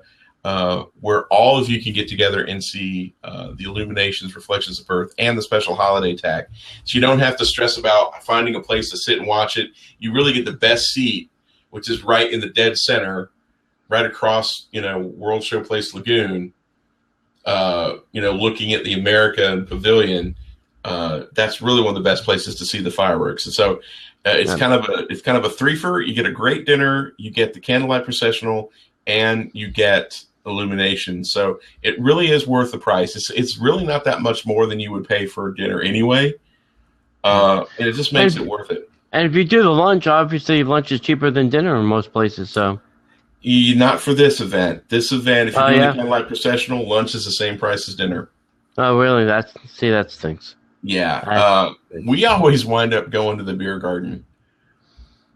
S2: where all of you can get together and see the illuminations, reflections of Earth, and the special holiday tag. So you don't have to stress about finding a place to sit and watch it. You really get the best seat, which is right in the dead center, right across, World Showplace Lagoon, looking at the American Pavilion. That's really one of the best places to see the fireworks. And so it's kind of a threefer. You get a great dinner, you get the Candlelight Processional, and you get illumination. So it really is worth the price. It's really not that much more than you would pay for dinner anyway. And it just makes it worth it.
S1: And if you do the lunch, obviously lunch is cheaper than dinner in most places. So
S2: not for this event. This event, if you're doing
S1: yeah.
S2: kind of like processional, lunch is the same price as dinner.
S1: Oh, really? That stinks.
S2: Yeah. We always wind up going to the beer garden.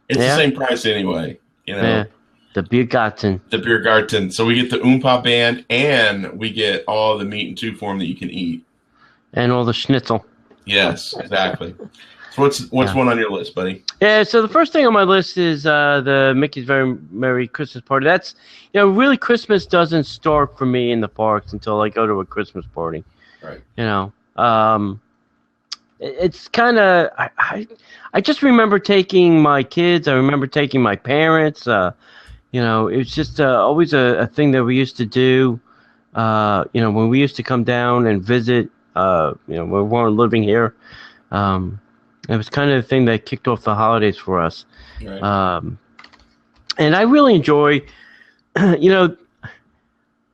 S2: It's the same price anyway.
S1: Yeah. The Biergarten.
S2: The Biergarten. So we get the Oompa band, and we get all the meat in tube form that you can eat.
S1: And all the schnitzel.
S2: Yes, exactly. So what's one on your list, buddy?
S1: Yeah, so the first thing on my list is the Mickey's Very Merry Christmas Party. That's, really Christmas doesn't start for me in the parks until I go to a Christmas party.
S2: Right.
S1: It's kind of, I just remember taking my kids. I remember taking my parents. It's just always a thing that we used to do, when we used to come down and visit, we weren't living here. It was kind of the thing that kicked off the holidays for us.
S2: Right.
S1: And I really enjoy,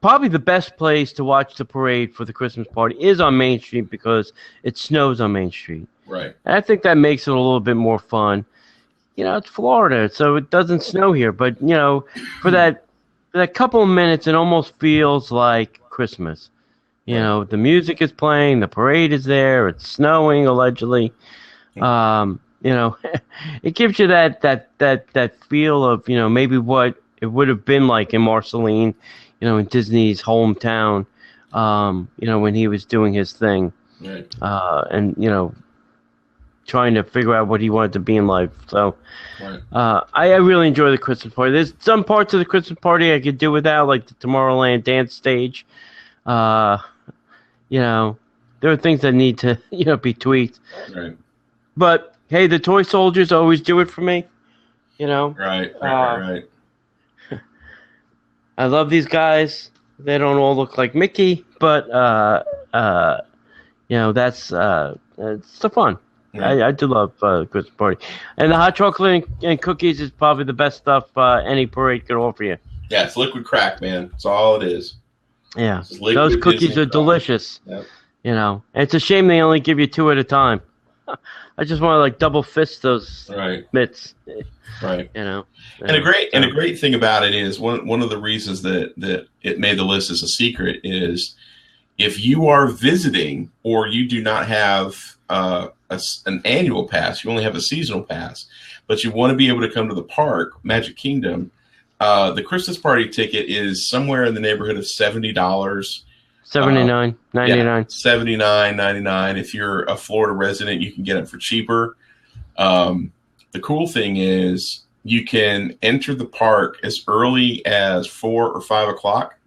S1: probably the best place to watch the parade for the Christmas party is on Main Street because it snows on Main Street.
S2: Right.
S1: And I think that makes it a little bit more fun. It's Florida, so it doesn't snow here. But, for that couple of minutes, it almost feels like Christmas. The music is playing, the parade is there, it's snowing allegedly. It gives you that feel of, maybe what it would have been like in Marceline, in Disney's hometown, when he was doing his thing.
S2: Right.
S1: And, trying to figure out what he wanted to be in life. So,
S2: right.
S1: I really enjoy the Christmas party. There's some parts of the Christmas party I could do without, like the Tomorrowland dance stage. There are things that need to, be tweaked.
S2: Right.
S1: But hey, the toy soldiers always do it for me.
S2: Right. Right.
S1: I love these guys. They don't all look like Mickey, but that's it's the fun. Right. I do love Christmas party, and the hot chocolate and cookies is probably the best stuff any parade could offer you.
S2: Yeah, it's liquid crack, man. That's all it is.
S1: Yeah, those cookies are delicious.
S2: Yep.
S1: And it's a shame they only give you 2 at a time. I just want to double fist those mitts.
S2: Right.
S1: And
S2: a great thing about it is one of the reasons that it made the list as a secret is if you are visiting or you do not have an annual pass, you only have a seasonal pass, but you want to be able to come to the park, Magic Kingdom, the Christmas party ticket is somewhere in the neighborhood of $70.
S1: $79.99.
S2: $79.99. If you're a Florida resident, you can get it for cheaper. The cool thing is you can enter the park as early as 4 or 5 o'clock.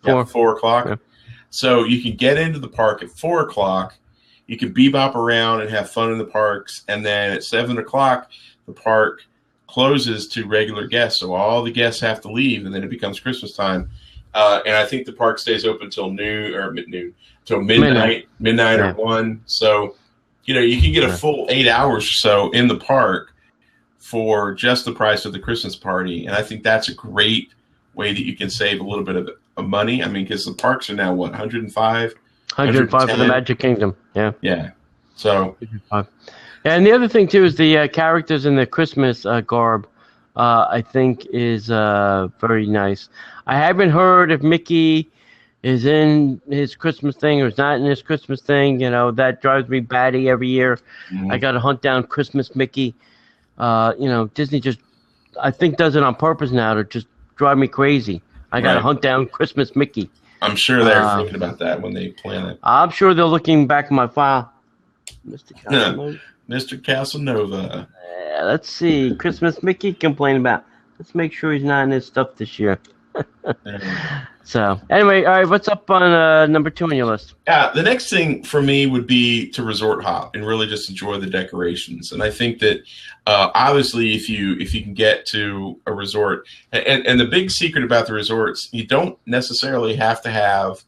S2: 4 o'clock. Yeah. So you can get into the park at 4 o'clock. You can bebop around and have fun in the parks. And then at 7 o'clock, the park closes to regular guests. So all the guests have to leave, and then it becomes Christmas time. And I think the park stays open till midnight or 1. So, you can get a full 8 hours or so in the park for just the price of the Christmas party. And I think that's a great way that you can save a little bit of money. I mean, because the parks are now, what, 105?
S1: 105 for the Magic Kingdom. Yeah.
S2: Yeah. So.
S1: And the other thing, too, is the characters in the Christmas garb, I think, is very nice. I haven't heard if Mickey is in his Christmas thing or is not in his Christmas thing. That drives me batty every year. Mm-hmm. I got to hunt down Christmas Mickey. Disney just, I think, does it on purpose now to just drive me crazy. I got to hunt down Christmas Mickey.
S2: I'm sure they're thinking about that when they plan it.
S1: I'm sure they're looking back in my file.
S2: Mr. Casanova. Mr. Casanova.
S1: Let's see. Christmas Mickey complain about. Let's make sure he's not in his stuff this year. So, anyway, all right, what's up on number 2 on your list?
S2: The next thing for me would be to resort hop and really just enjoy the decorations. And I think that obviously if you can get to a resort, and the big secret about the resorts, you don't necessarily have to have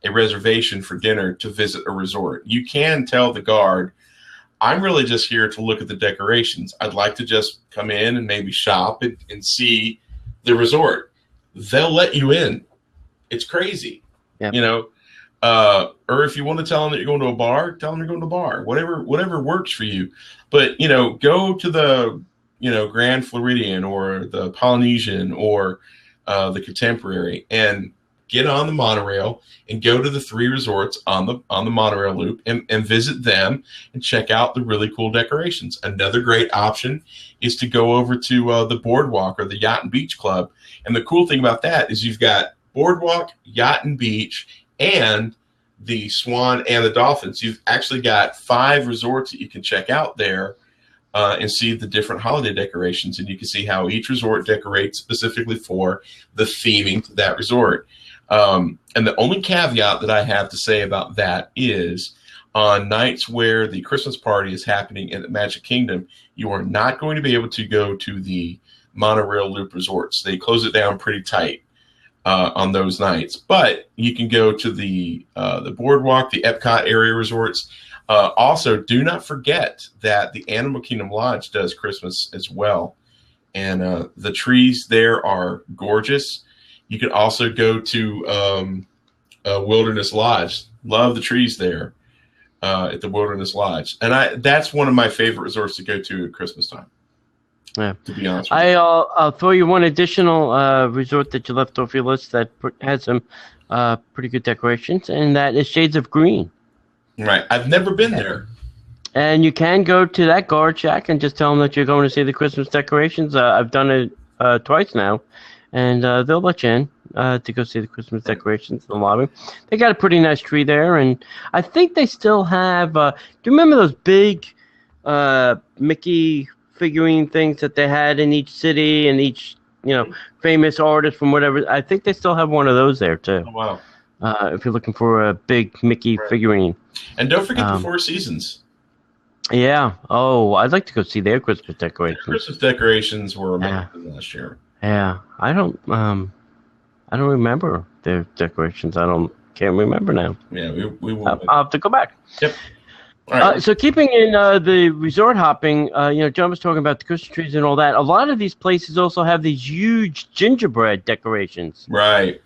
S2: a reservation for dinner to visit a resort. You can tell the guard, I'm really just here to look at the decorations. I'd like to just come in and maybe shop and see the resort. They'll let you in. It's crazy.
S1: Yep.
S2: You know, or if you want to tell them that you're going to a bar, tell them you're going to a bar. Whatever works for you. But go to the Grand Floridian or the Polynesian or the Contemporary and get on the monorail and go to the 3 resorts on the monorail loop and visit them and check out the really cool decorations. Another great option is to go over to the Boardwalk or the Yacht and Beach Club. And the cool thing about that is you've got Boardwalk, Yacht and Beach, and the Swan and the Dolphins. You've actually got 5 resorts that you can check out there and see the different holiday decorations. And you can see how each resort decorates specifically for the theming to that resort. And the only caveat that I have to say about that is on nights where the Christmas party is happening in the Magic Kingdom, you are not going to be able to go to the monorail loop resorts. They close it down pretty tight on those nights. But you can go to the Boardwalk, the Epcot area resorts. Also, do not forget that the Animal Kingdom Lodge does Christmas as well. And the trees there are gorgeous. You can also go to Wilderness Lodge. Love the trees there at the Wilderness Lodge. And that's one of my favorite resorts to go to at Christmas time.
S1: Yeah.
S2: To be honest with you.
S1: I'll throw you one additional resort that you left off your list that has some pretty good decorations, and that is Shades of Green.
S2: Right. I've never been there.
S1: And you can go to that guard shack and just tell them that you're going to see the Christmas decorations. I've done it twice now, and they'll let you in to go see the Christmas decorations in the lobby. They got a pretty nice tree there, and I think they still have. Do you remember those big Mickey figurine things that they had in each city and each famous artist from whatever? I think they still have one of those there too.
S2: Oh, wow.
S1: If you're looking for a big Mickey figurine.
S2: And don't forget the Four Seasons.
S1: Yeah. Oh, I'd like to go see their Christmas decorations.
S2: Their Christmas decorations were amazing last year.
S1: Yeah. I don't remember their decorations. Can't remember now.
S2: Yeah, we will.
S1: I'll have to go back.
S2: Yep. All right.
S1: So keeping in the resort hopping, John was talking about the Christmas trees and all that. A lot of these places also have these huge gingerbread decorations.
S2: Right.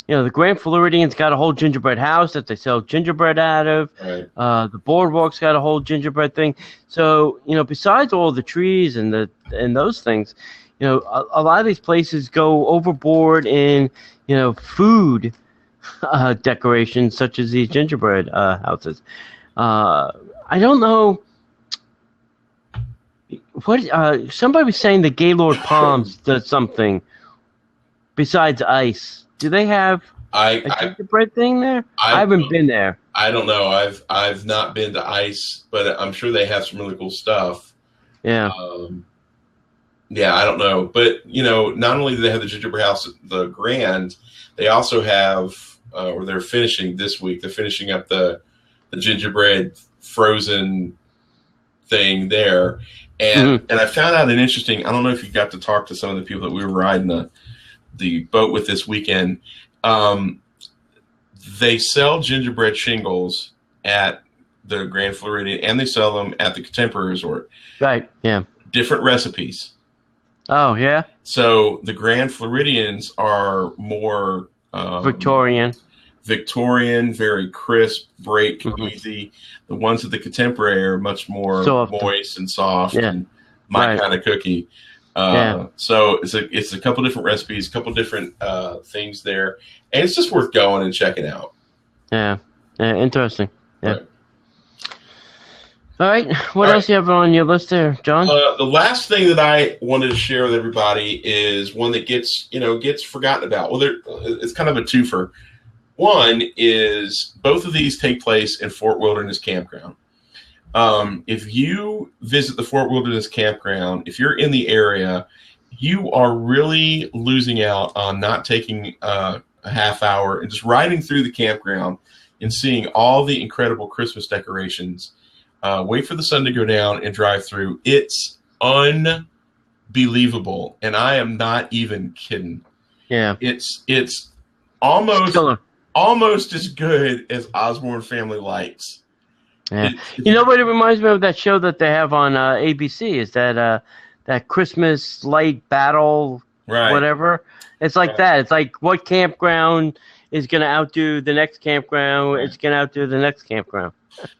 S1: The Grand Floridian's got a whole gingerbread house that they sell gingerbread out of.
S2: Right.
S1: The Boardwalk's got a whole gingerbread thing. So, besides all the trees and those things, a lot of these places go overboard in, food decorations such as these gingerbread houses. I don't know what somebody was saying that Gaylord Palms does something besides ice. Do they have a gingerbread thing there? I haven't been there.
S2: I don't know. I've not been to ice, but I'm sure they have some really cool stuff.
S1: Yeah.
S2: Yeah, I don't know. But, not only do they have the gingerbread house, the Grand, they also have, or they're finishing this week, they're finishing up the gingerbread frozen thing there. And I found out an interesting, I don't know if you got to talk to some of the people that we were riding the boat with this weekend. They sell gingerbread shingles at the Grand Floridian, and they sell them at the Contemporary Resort. Right, yeah. Different recipes.
S1: Oh, yeah?
S2: So the Grand Floridians are more...
S1: Victorian,
S2: very crisp, break, easy. The ones at the Contemporary are much more moist and soft and my kind of cookie. So it's a couple different recipes, a couple different things there, and it's just worth going and checking out. Yeah,
S1: interesting. Yeah. Right. All right, what else you have on your list there, John?
S2: The last thing that I wanted to share with everybody is one that gets forgotten about. Well, it's kind of a twofer. One is both of these take place in Fort Wilderness Campground. If you visit the Fort Wilderness Campground, if you're in the area, you are really losing out on not taking a half hour and just riding through the campground and seeing all the incredible Christmas decorations. Wait for the sun to go down and drive through. It's unbelievable, and I am not even kidding. Yeah, it's almost as good as Osborne Family Lights.
S1: Yeah, what it reminds me of that show that they have on ABC is that Christmas light battle
S2: Right.
S1: whatever. It's like that. It's like what campground is going to outdo the next campground?
S2: Right.
S1: It's going to outdo the next campground.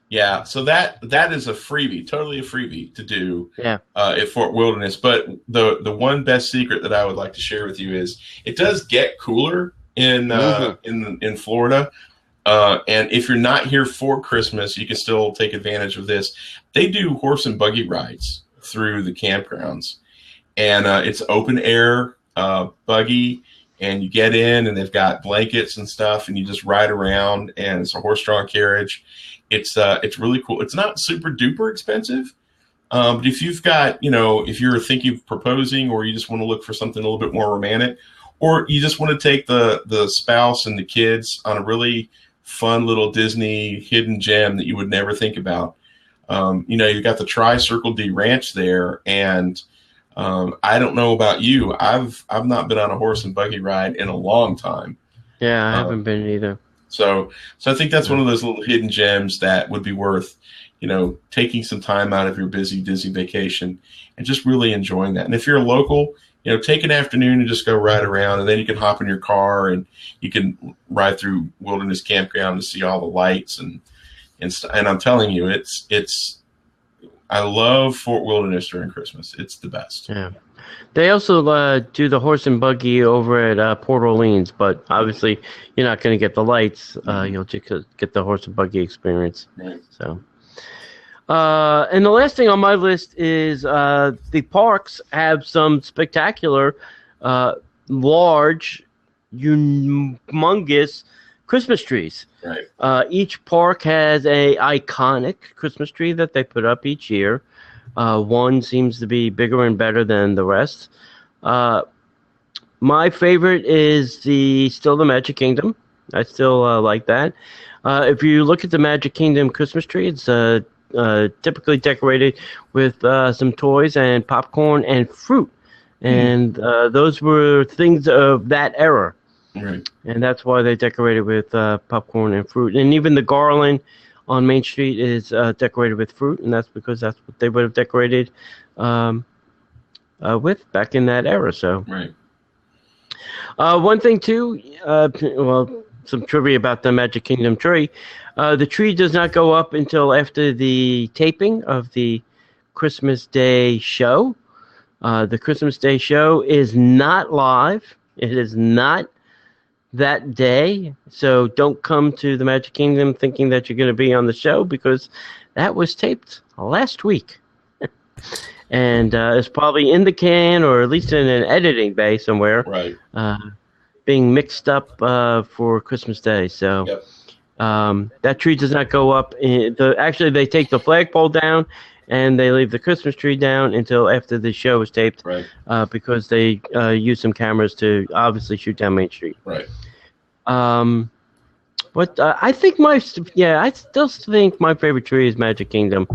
S2: Yeah, so that is a freebie, totally a freebie to do
S1: Yeah.
S2: At Fort Wilderness. But the one best secret that I would like to share with you is it does get cooler in in Florida. And if you're not here for Christmas, you can still take advantage of this. They do horse and buggy rides through the campgrounds, and it's open air buggy, and you get in, and they've got blankets and stuff, and you just ride around, and it's a horse-drawn carriage. It's really cool. It's not super duper expensive, but if you've got, if you're thinking of proposing, or you just want to look for something a little bit more romantic, or you just want to take the spouse and the kids on a really fun little Disney hidden gem that you would never think about. You've got the Tri-Circle D Ranch there, and I don't know about you. I've not been on a horse and buggy ride in a long time.
S1: Yeah, I haven't been either.
S2: So I think that's one of those little hidden gems that would be worth, taking some time out of your busy Disney vacation and just really enjoying that. And if you're a local, take an afternoon and just go ride around, and then you can hop in your car and you can ride through Wilderness Campground and see all the lights and I'm telling you, I love Fort Wilderness during Christmas. It's the best.
S1: Yeah. They also do the horse and buggy over at Port Orleans, but obviously you're not going to get the lights. You'll just get the horse and buggy experience.
S2: Right.
S1: So, and the last thing on my list is the parks have some spectacular, large, humongous Christmas trees.
S2: Right.
S1: Each park has a iconic Christmas tree that they put up each year. One seems to be bigger and better than the rest. My favorite is still the Magic Kingdom. I still like that. If you look at the Magic Kingdom Christmas tree, it's typically decorated with some toys and popcorn and fruit. And those were things of that era.
S2: Right.
S1: And that's why they decorated with popcorn and fruit. And even the garland on Main Street is decorated with fruit, and that's because that's what they would have decorated with back in that era. So,
S2: right.
S1: One thing too, some trivia about the Magic Kingdom tree. The tree does not go up until after the taping of the Christmas Day show. The Christmas Day show is not live. It is not that day, so don't come to the Magic Kingdom thinking that you're going to be on the show, because that was taped last week. And it's probably in the can, or at least in an editing bay somewhere,
S2: right,
S1: being mixed up for Christmas Day. So
S2: yep.
S1: That tree does not go up. Actually, they take the flagpole down, and they leave the Christmas tree down until after the show is taped,
S2: right,
S1: because they use some cameras to obviously shoot down Main Street.
S2: Right.
S1: But I think I still think my favorite tree is Magic Kingdom.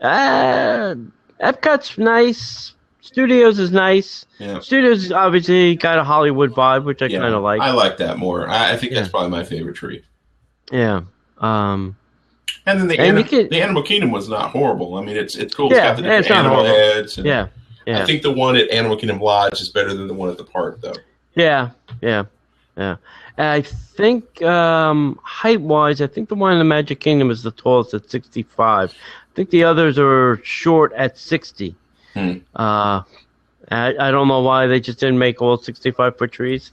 S1: Epcot's nice. Studios is nice.
S2: Yeah.
S1: Studios obviously got a Hollywood vibe, which I kind of like.
S2: I like that more. I think that's probably my favorite tree.
S1: Yeah.
S2: And then the Animal Kingdom was not horrible. I mean, it's cool.
S1: Yeah,
S2: it's got the different animal heads. And
S1: yeah.
S2: I think the one at Animal Kingdom Lodge is better than the one at the park, though.
S1: Yeah. I think height-wise, I think the one in the Magic Kingdom is the tallest at 65. I think the others are short at 60. I don't know why they just didn't make all 65-foot trees,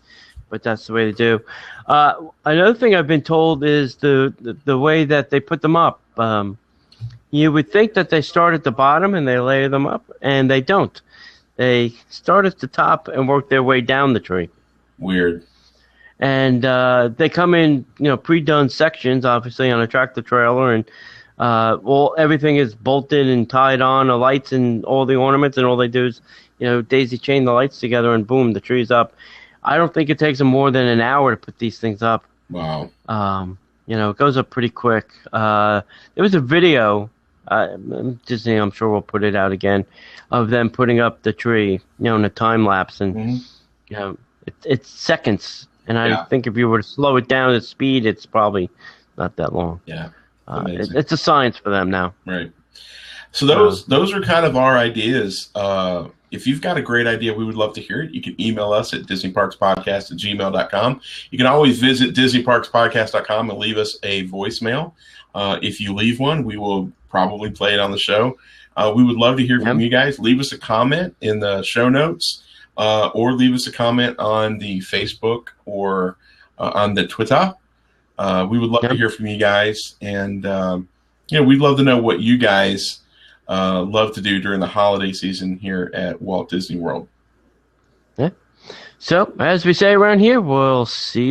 S1: but that's the way they do. Another thing I've been told is the way that they put them up. You would think that they start at the bottom and they layer them up, and they don't. They start at the top and work their way down the tree.
S2: Weird.
S1: And they come in, pre-done sections, obviously, on a tractor trailer, and everything is bolted and tied on, the lights and all the ornaments, and all they do is, daisy chain the lights together, and boom, the tree's up. I don't think it takes them more than an hour to put these things up.
S2: Wow.
S1: It goes up pretty quick. There was a video, Disney, I'm sure will put it out again, of them putting up the tree, in a time lapse, and it's seconds. And I think if you were to slow it down at speed, it's probably not that long.
S2: Yeah.
S1: It's a science for them now.
S2: Right. So those are kind of our ideas if you've got a great idea, we would love to hear it. You can email us at disneyparkspodcast@gmail.com. You can always visit disneyparkspodcast.com and leave us a voicemail. If you leave one, we will probably play it on the show. We would love to hear from you guys. Leave us a comment in the show notes, or leave us a comment on the Facebook or on the Twitter. We would love to hear from you guys. And, we'd love to know what you guys love to do during the holiday season here at Walt Disney World.
S1: Yeah. So, as we say around here, we'll see you